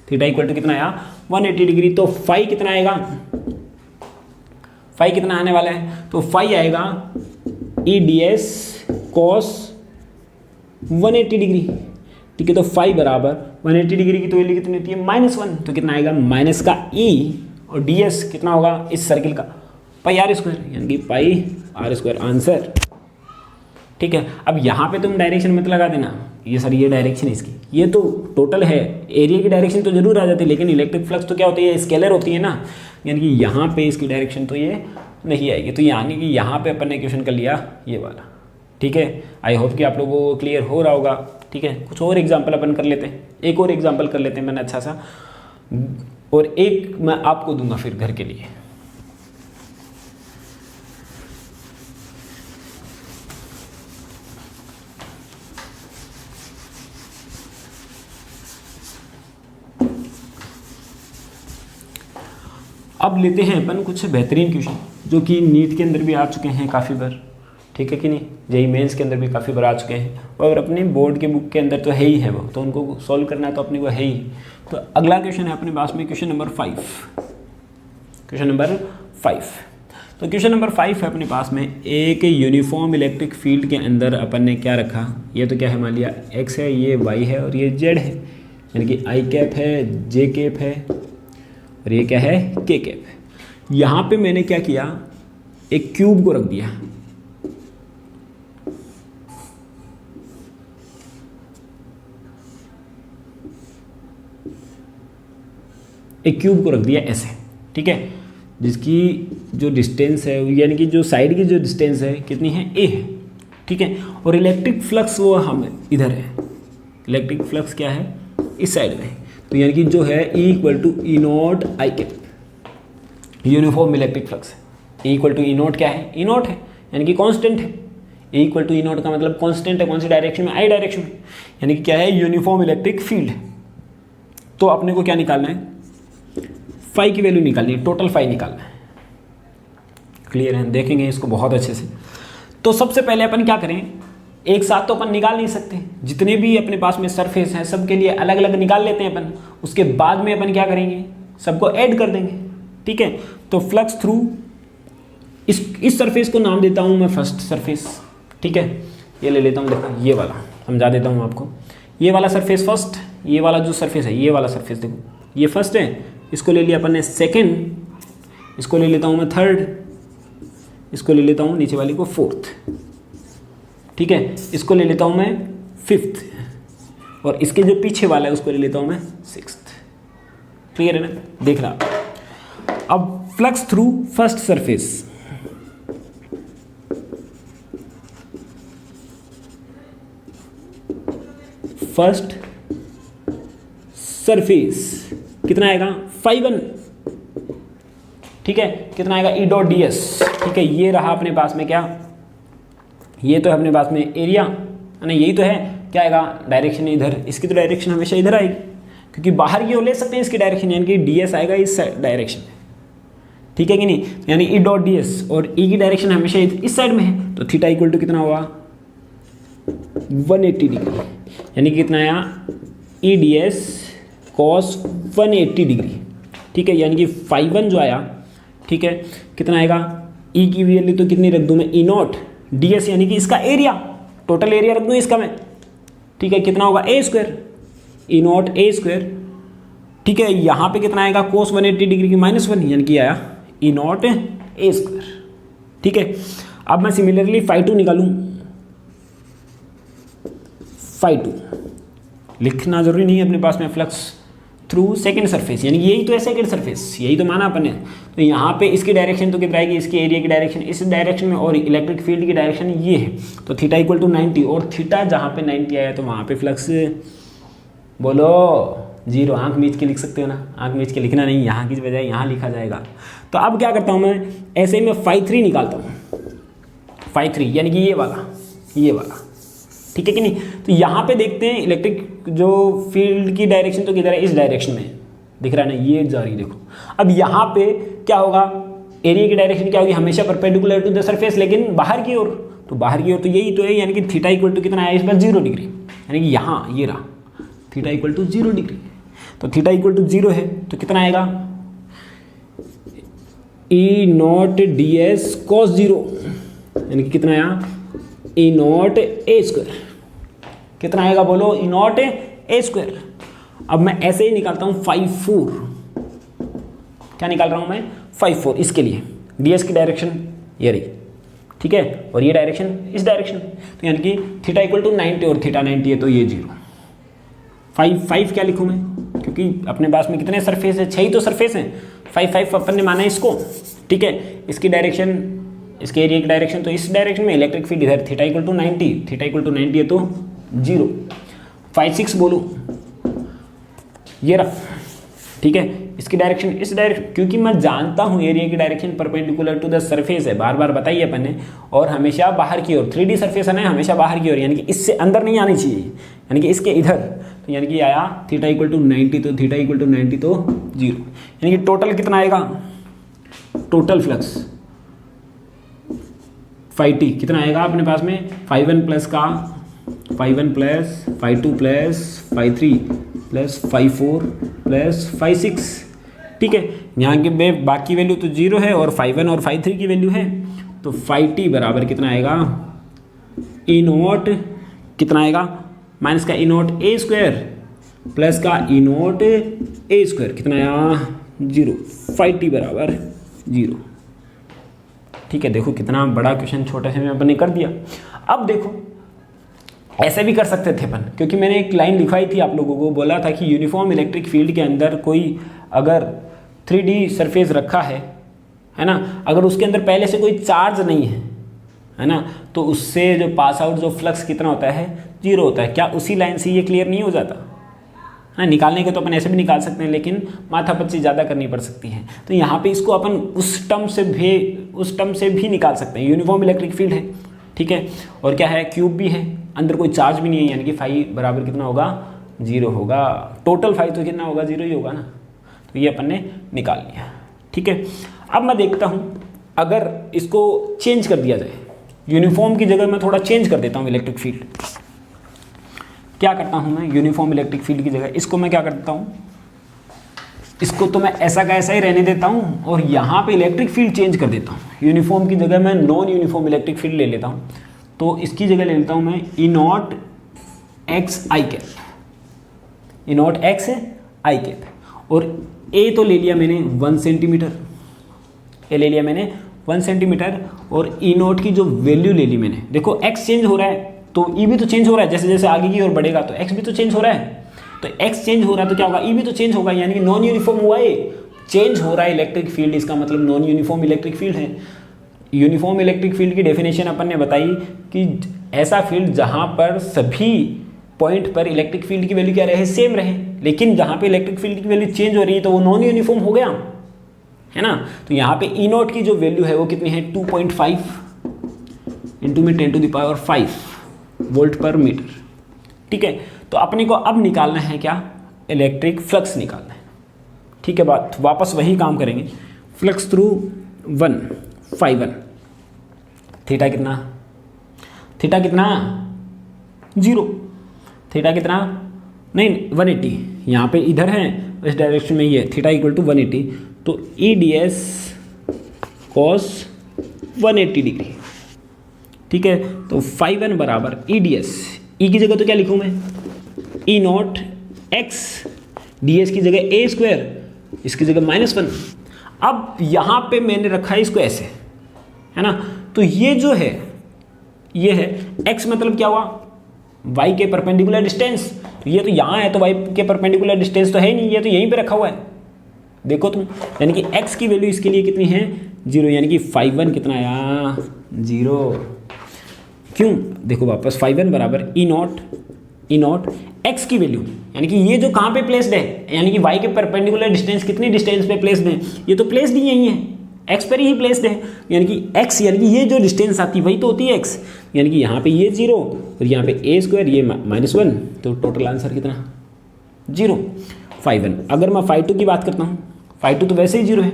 theta equal to कितना आया 180 डिग्री। तो फाई कितना आएगा, फाई कितना आने वाला है, तो फाई आएगा E D S cos 180 degree, ठीक है। तो फाई बराबर 180 डिग्री की तो वैल्यू कितनी होती है -1, तो कितना आएगा माइनस का ई और डी एस कितना होगा इस सर्किल का पाई आर स्क्वायर, यानी कि पाई आर स्क्वायर आंसर, ठीक है। अब यहाँ पे तुम डायरेक्शन मत लगा देना, ये सर ये डायरेक्शन है इसकी, ये तो टोटल है, एरिया की डायरेक्शन तो जरूर आ जाती है, लेकिन इलेक्ट्रिक फ्लक्स तो क्या होती है स्केलर होती है ना, यानी कि यहाँ पे इसकी डायरेक्शन तो ये नहीं आएगी। तो यानी कि यहाँ पे अपन ने क्वेश्चन कर लिया ये वाला, ठीक है। आई होप कि आप लोगों को क्लियर हो रहा होगा, ठीक है। कुछ और एग्जाम्पल अपन कर लेते हैं, एक और एग्जाम्पल कर लेते हैं मैंने अच्छा सा, और एक मैं आपको दूंगा फिर घर के लिए। अब लेते हैं अपन कुछ बेहतरीन क्वेश्चन जो कि नीट के अंदर भी आ चुके हैं काफ़ी बार, ठीक है कि नहीं, जेई मेंस के अंदर भी काफ़ी बार आ चुके हैं, और अपनी बोर्ड के बुक के अंदर तो है ही है वो, तो उनको सॉल्व करना तो अपने को है ही। तो अगला क्वेश्चन है अपने पास में क्वेश्चन नंबर 5, क्वेश्चन नंबर 5। तो क्वेश्चन नंबर 5 है अपने पास में, एक यूनिफॉर्म इलेक्ट्रिक फील्ड के अंदर अपन ने क्या रखा, ये तो क्या है मान लिया एक्स है, ये वाई है और ये जेड है, यानी कि आई कैप है, जे कैप है और ये क्या है के कैप है। यहाँ पे मैंने क्या किया, एक क्यूब को रख दिया, एक क्यूब को रख दिया ऐसे, ठीक है। जिसकी जो डिस्टेंस है यानी कि जो साइड की जो डिस्टेंस है कितनी है, ए है, ठीक है। और इलेक्ट्रिक फ्लक्स वो हम इधर है, इलेक्ट्रिक फ्लक्स क्या है, इस साइड में। तो यानी कि जो है E equal to E naught I cap, uniform electric flux है। E equal to E naught क्या है, ई नॉट है यानी कि कांस्टेंट है। E equal to E naught का मतलब कांस्टेंट है, कौन सी डायरेक्शन में, आई डायरेक्शन में, यानी कि क्या है, यूनिफॉर्म इलेक्ट्रिक फील्ड है। तो अपने को क्या निकालना है, फाई की वैल्यू निकालनी है, टोटल फाई निकालना है। क्लियर है, देखेंगे इसको बहुत अच्छे से। तो सबसे पहले अपन क्या करें, एक साथ तो अपन निकाल नहीं सकते, जितने भी अपने पास में सरफेस हैं सबके लिए अलग अलग निकाल लेते हैं अपन। उसके बाद में अपन क्या करेंगे, सबको ऐड कर देंगे, ठीक है। तो फ्लक्स थ्रू इस सरफेस को नाम देता हूं मैं फर्स्ट सरफेस, ठीक है। ये ले लेता हूं, देखो ये वाला समझा देता हूं आपको। ये वाला सरफेस फर्स्ट, ये वाला जो सरफेस है ये वाला सरफेस देखो ये फर्स्ट है, इसको ले लिया अपन ने सेकेंड, इसको ले लेता हूँ मैं थर्ड, इसको ले लेता हूँ नीचे वाली को फोर्थ, ठीक है। इसको ले लेता हूँ मैं फिफ्थ, और इसके जो पीछे वाला है उसको ले लेता हूँ मैं सिक्स्थ। क्लियर है ना, देख रहा। अब flux through first surface, first surface कितना आएगा, फाई1, ठीक है। कितना आएगा, ई डॉट डी एस, ठीक है। ये रहा अपने पास में क्या, ये तो है अपने पास में एरिया, ना यही तो है, क्या आएगा, डायरेक्शन इधर, इसकी तो डायरेक्शन हमेशा इधर आएगी क्योंकि बाहर की ओर ले सकते हैं इसकी डायरेक्शन, यानी कि डी एस आएगा इस डायरेक्शन में, ठीक है कि नहीं। यानी ई डॉट डी एस और ई की डायरेक्शन हमेशा इस साइड में है, तो थीटा इक्वल टू कितना हुआ, 180 डिग्री, यानी कि कितना आया, E D S cos 180 degree, ठीक है। यानी कि फाई1 जो आया, ठीक है, कितना आएगा, ई की वैल्यू तो कितनी रख दूं मैं, ई नॉट डी एस, यानी कि इसका एरिया, टोटल एरिया रख दूं इसका मैं, ठीक है। कितना होगा, a square, E naught a square, ठीक है। यहाँ पे कितना आएगा, कोस 180 डिग्री की -1, यानी कि आया ई नॉट ए स्क्वायर, ठीक है। अब मैं सिमिलरली फाई2 निकालूं, फाई2 लिखना जरूरी नहीं है अपने पास में, फ्लक्स थ्रू सेकेंड सरफेस, यानी यही तो है सेकेंड सरफेस, यही तो माना अपन ने। तो यहाँ पे इसकी डायरेक्शन तो कितना आएगी, इसके एरिया की डायरेक्शन इस डायरेक्शन में, और इलेक्ट्रिक फील्ड की डायरेक्शन ये है, तो थीटा इक्वल टू 90, और थीटा जहाँ पे 90 आया तो वहाँ पे फ्लक्स बोलो 0, आंख मीच के लिख सकते हो ना, आंख मीच के लिखना नहीं, यहाँ की बजाय यहाँ लिखा जाएगा। तो अब क्या करता हूँ मैं, ऐसे ही मैं फाई3 निकालता हूँ, फाई3 यानी कि ये वाला, ठीक है कि नहीं। तो यहाँ पे देखते हैं इलेक्ट्रिक जो फील्ड की डायरेक्शन तो किधर है, इस डायरेक्शन में दिख रहा है ना, ये जा रही देखो। अब यहाँ पे क्या होगा, एरिया की डायरेक्शन क्या होगी, हमेशा परपेंडिकुलर टू द सरफेस, लेकिन बाहर की ओर, तो बाहर की ओर तो यही तो है, यानी कि थीटा इक्वल टू कितना आया इस पर, 0 डिग्री, यानी कि यहाँ ये रहा थीटा इक्वल टू 0 डिग्री। तो थीटा इक्वल टू 0 है तो कितना आएगा, E not D S cos 0, यानी कि कितना आया, ई नॉट ए स्क्वायर, कितना आएगा बोलो, ई नॉट ए स्क्वायर। अब मैं ऐसे ही निकालता हूँ फाई4, क्या निकाल रहा हूँ मैं, फाई4, इसके लिए ds की डायरेक्शन ये रही, ठीक है, और ये डायरेक्शन इस डायरेक्शन, तो यानी कि थीटा इक्वल टू 90 और थीटा 90 है तो ये 0। फाइव क्या लिखूँ मैं, क्योंकि अपने पास में कितने सरफेस है, 6 ही तो सरफेस हैं, फाइव अपन ने माना इसको, ठीक है। इसकी डायरेक्शन, इसके एरिया की डायरेक्शन तो इस डायरेक्शन में, इलेक्ट्रिक फील्ड इधर, theta equal to 90, theta equal to 90 है तो 0। फाई6 बोलूँ, ये रहा, ठीक है। इसकी डायरेक्शन इस डायरेक्शन, क्योंकि मैं जानता हूँ एरिया की direction perpendicular to the surface है, बार बार बताइए अपन ने, और हमेशा बाहर की ओर, 3D सरफेस है ना, हमेशा बाहर की ओर, यानी कि इससे अंदर नहीं आनी चाहिए, यानी कि इसके इधर, तो यानी कि आया थीटा इक्वल टू 90, तो थीटा इक्वल टू 90 तो 0, यानी कि टोटल कितना आएगा, टोटल फ्लक्स फाई2 कितना आएगा अपने पास में, फाई1 प्लस का फाई1 प्लस फाई2 प्लस फाई3 प्लस फाई4 प्लस फाई6, ठीक है। यहाँ के बाकी वैल्यू तो 0 है, और फाई1 और फाई3 की वैल्यू है, तो फाई बराबर कितना आएगा, ई नॉट कितना आएगा, माइनस का ई नॉट ए स्क्वायर प्लस का ई नॉट ए स्क्वायर, कितना आया 0, फाई बराबर 0, ठीक है। देखो कितना बड़ा क्वेश्चन छोटे से में अपन ने कर दिया। अब देखो ऐसे भी कर सकते थे अपन, क्योंकि मैंने एक लाइन लिखवाई थी आप लोगों को, बोला था कि यूनिफॉर्म इलेक्ट्रिक फील्ड के अंदर कोई अगर 3D सरफेस रखा है, है ना। अगर उसके अंदर पहले से कोई चार्ज नहीं है ना, तो उससे जो पास आउट जो फ्लक्स कितना होता है, 0 होता है। क्या उसी लाइन से ये क्लियर नहीं हो जाता? हाँ, निकालने के तो अपन ऐसे भी निकाल सकते हैं, लेकिन माथापच्ची ज़्यादा करनी पड़ सकती है। तो यहाँ पे इसको अपन उस टर्म से भी निकाल सकते हैं। यूनिफॉर्म इलेक्ट्रिक फील्ड है, ठीक है, और क्या है, क्यूब भी है, अंदर कोई चार्ज भी नहीं है, यानी कि फाई बराबर कितना होगा, 0 होगा। टोटल फाई तो कितना होगा, 0 ही होगा ना। तो ये अपन ने निकाल लिया, ठीक है। अब मैं देखता हूँ अगर इसको चेंज कर दिया जाए, यूनिफॉर्म की जगह मैं थोड़ा चेंज कर देता हूँ इलेक्ट्रिक फील्ड। क्या करता हूँ मैं, यूनिफॉर्म इलेक्ट्रिक फील्ड की जगह इसको मैं क्या कर देता हूँ, इसको तो मैं ऐसा का ऐसा ही रहने देता हूँ और यहाँ पे इलेक्ट्रिक फील्ड चेंज कर देता हूँ। यूनिफॉर्म की जगह मैं नॉन यूनिफॉर्म इलेक्ट्रिक फील्ड ले लेता हूँ। तो इसकी जगह ले लेता हूँ मैं E naught x i cap, E naught x i cap, और ए तो ले लिया मैंने 1 सेंटीमीटर, ए ले लिया मैंने 1 सेंटीमीटर, और ई नॉट की जो वैल्यू ले ली मैंने, देखो एक्स चेंज हो रहा है तो ई भी तो चेंज हो रहा है, जैसे जैसे आगे की ओर बढ़ेगा तो एक्स भी तो चेंज हो रहा है। तो एक्स चेंज हो रहा है तो क्या होगा, ई भी तो चेंज होगा, यानी कि नॉन यूनिफॉर्म हुआ है, चेंज हो रहा है इलेक्ट्रिक फील्ड, इसका मतलब नॉन यूनिफॉर्म इलेक्ट्रिक फील्ड है। यूनिफॉर्म इलेक्ट्रिक फील्ड की डेफिनेशन अपन ने बताई कि ऐसा फील्ड जहाँ पर सभी पॉइंट पर इलेक्ट्रिक फील्ड की वैल्यू क्या रहे, सेम रहे, लेकिन जहाँ पे इलेक्ट्रिक फील्ड की वैल्यू चेंज हो रही है तो वो नॉन यूनिफॉर्म हो गया, है ना। तो यहाँ पे ई नॉट की जो वैल्यू है वो कितनी है, 2.5 इंटू में 10⁵ वोल्ट पर मीटर, ठीक है। तो अपने को अब निकालना है क्या, इलेक्ट्रिक फ्लक्स निकालना है, ठीक है। बात वापस वही काम करेंगे, फ्लक्स थ्रू 1 थीटा कितना, 0, थीटा कितना, नहीं 180, यहाँ पे इधर है इस डायरेक्शन में ये थीटा इक्वल टू 180, तो E D S cos 180 degree, ठीक है। तो φ1 बराबर ई डी एस, ई की जगह तो क्या लिखूँ मैं, E naught x, D S की जगह ए स्क्वायर, इसकी जगह -1। अब यहाँ पे मैंने रखा है इसको ऐसे, है ना। तो ये जो है ये है x, मतलब क्या हुआ, y के परपेंडिकुलर डिस्टेंस, तो ये तो यहाँ है तो y के परपेंडिकुलर डिस्टेंस तो है ही नहीं, ये तो यहीं पे रखा हुआ है, देखो तुम, यानी कि x की वैल्यू इसके लिए कितनी है, 0, यानी कि φ1 कितना आया, 0। क्यों, देखो वापस φ1 बराबर ई नॉट x की वैल्यू, यानी कि ये जो कहाँ पे प्लेस्ड है, यानी कि y के परपेंडिकुलर डिस्टेंस कितनी डिस्टेंस पे प्लेस्ड है, ये तो प्लेस्ड ही यही है, x पर ही प्लेस्ड है, यानी कि x, यानी कि ये जो डिस्टेंस आती है वही तो होती है x, यानी कि यहाँ पे ये 0 और यहाँ पे a स्क्वायर, ये -1, तो टोटल आंसर कितना, 0 φ1। अगर मैं φ2 की बात करता हूँ, φ2 तो वैसे ही 0 है,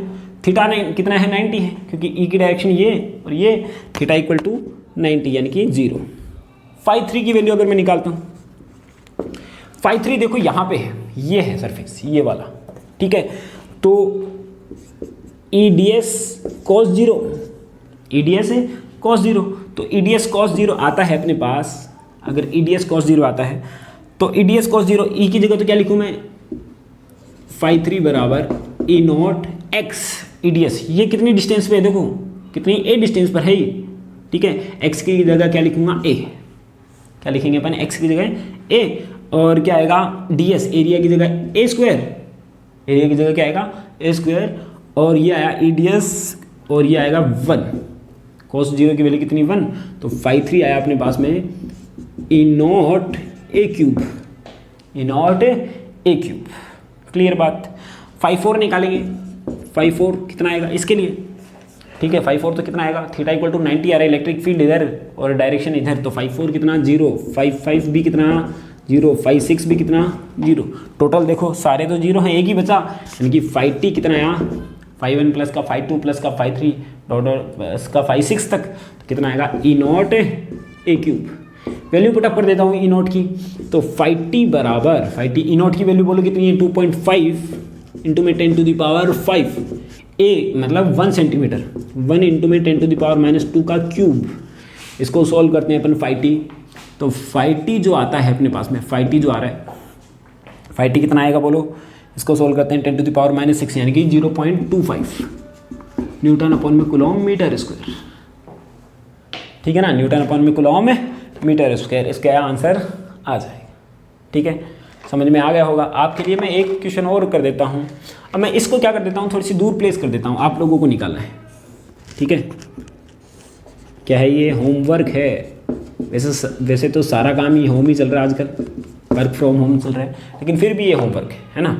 थीटा कितना है, 90 है, क्योंकि e की डायरेक्शन ये और ये, थीटा इक्वल टू 90, यानी कि 0। φ3 की वैल्यू अगर मैं निकालता हूँ, φ3 देखो यहाँ पे है, ये है सरफेस, ये वाला, ठीक है। तो E D S cos 0, E D S है कॉस 0, तो ई डी एस कॉस 0 आता है अपने पास, अगर ई डी एस कॉस 0 आता है तो E D S cos 0, E की जगह तो क्या लिखूँ मैं, φ3 बराबर E naught x, E D s ये कितनी डिस्टेंस पे है, देखो कितनी a डिस्टेंस पर है ये, ठीक है। x की जगह क्या लिखूंगा, a, क्या लिखेंगे अपन, x की जगह a, और क्या आएगा, ds, एरिया की जगह a स्क्वायर, एरिया की जगह क्या आएगा, a स्क्वायर, और ये आया ई डी एस, और ये आएगा 1, cos 0 की वैल्यू कितनी, 1, तो φ3 आया अपने पास में E naught a cube, E naught a cube, clear बात। φ4 निकालेंगे, φ4 कितना आएगा इसके लिए, ठीक है। φ4 तो कितना आएगा, थीटा इक्वल टू 90 आ रहा है, इलेक्ट्रिक फील्ड इधर और डायरेक्शन इधर, तो φ4 कितना, 0, φ5 भी कितना, 0, φ6 भी कितना, 0, टोटल देखो सारे तो 0 हैं, एक ही बचा, यानी कि φt कितना आया, φ1 प्लस का φ2 प्लस का φ3 प्लस का φ6 तक, तो कितना आएगा, E naught a cube. Value put up कर देता हूँ ई नॉट की, तो φt बराबर, φt ई नॉट की वैल्यू बोलो कितनी है, 2.5 इंटू में 10⁵, ए मतलब 1 सेंटीमीटर, 1 इंटू में 10⁻² का क्यूब। इसको सॉल्व करते हैं अपन φt, तो φt जो आता है अपने पास में, φt जो आ रहा है, φt कितना आएगा बोलो, इसको सॉल्व करते हैं 10⁻⁶, यानी कि 0.25 न्यूटन अपॉन में कूलम मीटर स्क्वायर, ठीक है ना, न्यूटन अपॉन में कूलम मीटर स्क्वायर, इसका आंसर आ जाएगा, ठीक है। समझ में आ गया होगा। आपके लिए मैं एक क्वेश्चन और कर देता हूँ, अब मैं इसको क्या कर देता हूँ, थोड़ी सी दूर प्लेस कर देता हूँ, आप लोगों को निकालना है। ठीक है, क्या है ये? होमवर्क है। वैसे तो सारा काम ही होम ही चल रहा है आजकल, वर्क फ्रॉम होम चल रहा है, लेकिन फिर भी ये होमवर्क है ना।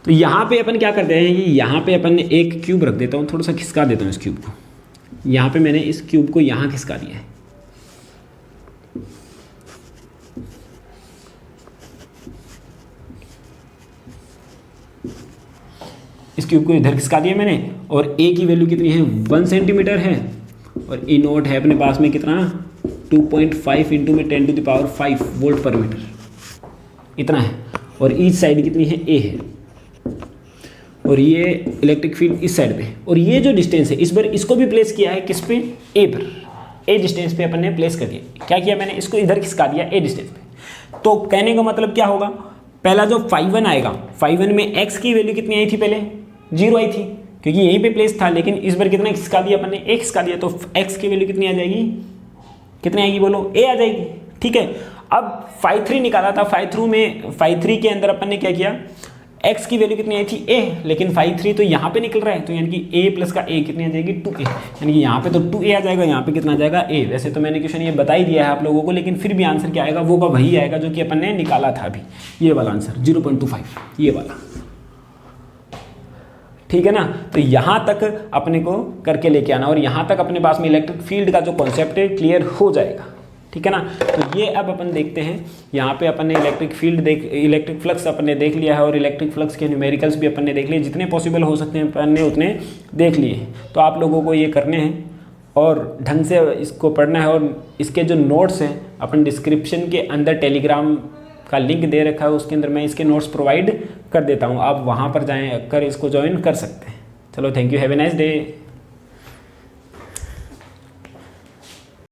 तो यहाँ पे अपन क्या करते हैं कि यहाँ पे अपन ने एक क्यूब रख देता हूँ, थोड़ा सा खिसका देता हूँ इस क्यूब को। यहाँ पे मैंने इस क्यूब को यहाँ खिसका दिया है, इस क्यूब को इधर खिसका दिया मैंने। और ए की वैल्यू कितनी है? 1 सेंटीमीटर है, और ई नोट है अपने पास में कितना? 2.5 इंटू में 10⁵ वोल्ट पर मीटर, इतना है। और ईच साइड कितनी है? ए है, और ये इलेक्ट्रिक फील्ड इस साइड पे। और ये जो डिस्टेंस है इस बार इसको भी प्लेस किया है किस पे? ए पर। ए डिस्टेंस पे अपन ने प्लेस कर दिया। क्या किया मैंने? इसको इधर खिसका दिया ए डिस्टेंस पे। तो कहने का मतलब क्या होगा? पहला जो φ1 आएगा, φ1 में x की वैल्यू कितनी आई थी? पहले 0 आई थी, क्योंकि यहीं पे प्लेस था, लेकिन इस बार कितना खिसका दिया अपन ने? a खिसका दिया। तो x की वैल्यू कितनी आ जाएगी? कितनी आएगी बोलो? a आ जाएगी। ठीक है, अब φ3 निकाला था, φ3 के अंदर अपन ने क्या किया? x की वैल्यू कितनी आई थी? a, लेकिन φ3 तो यहाँ पे निकल रहा है, तो यानी कि a प्लस का a कितनी आ जाएगी? 2a, यानी कि यहाँ पे तो 2a आ जाएगा, यहाँ पे कितना आ जाएगा? a। वैसे तो मैंने क्वेश्चन ये बता ही दिया है आप लोगों को, लेकिन फिर भी आंसर क्या आएगा? वो का वही आएगा जो कि अपन ने निकाला था अभी, ये वाला आंसर 0.25, ये वाला। ठीक है ना। तो यहाँ तक अपने को करके लेके आना, और यहाँ तक अपने पास में इलेक्ट्रिक फील्ड का जो कॉन्सेप्ट है क्लियर हो जाएगा। ठीक है ना। तो ये अब अपन देखते हैं, यहाँ पे अपन ने इलेक्ट्रिक फ्लक्स अपन ने देख लिया है, और इलेक्ट्रिक फ्लक्स के न्यूमेरिकल्स भी अपन ने देख लिए, जितने पॉसिबल हो सकते हैं अपन ने उतने देख लिए हैं। तो आप लोगों को ये करने हैं और ढंग से इसको पढ़ना है, और इसके जो नोट्स हैं अपन डिस्क्रिप्शन के अंदर टेलीग्राम का लिंक दे रखा है, उसके अंदर मैं इसके नोट्स प्रोवाइड कर देता हूँ, आप वहाँ पर जाएँ कर इसको ज्वाइन कर सकते हैं। चलो, thank you, have a nice day.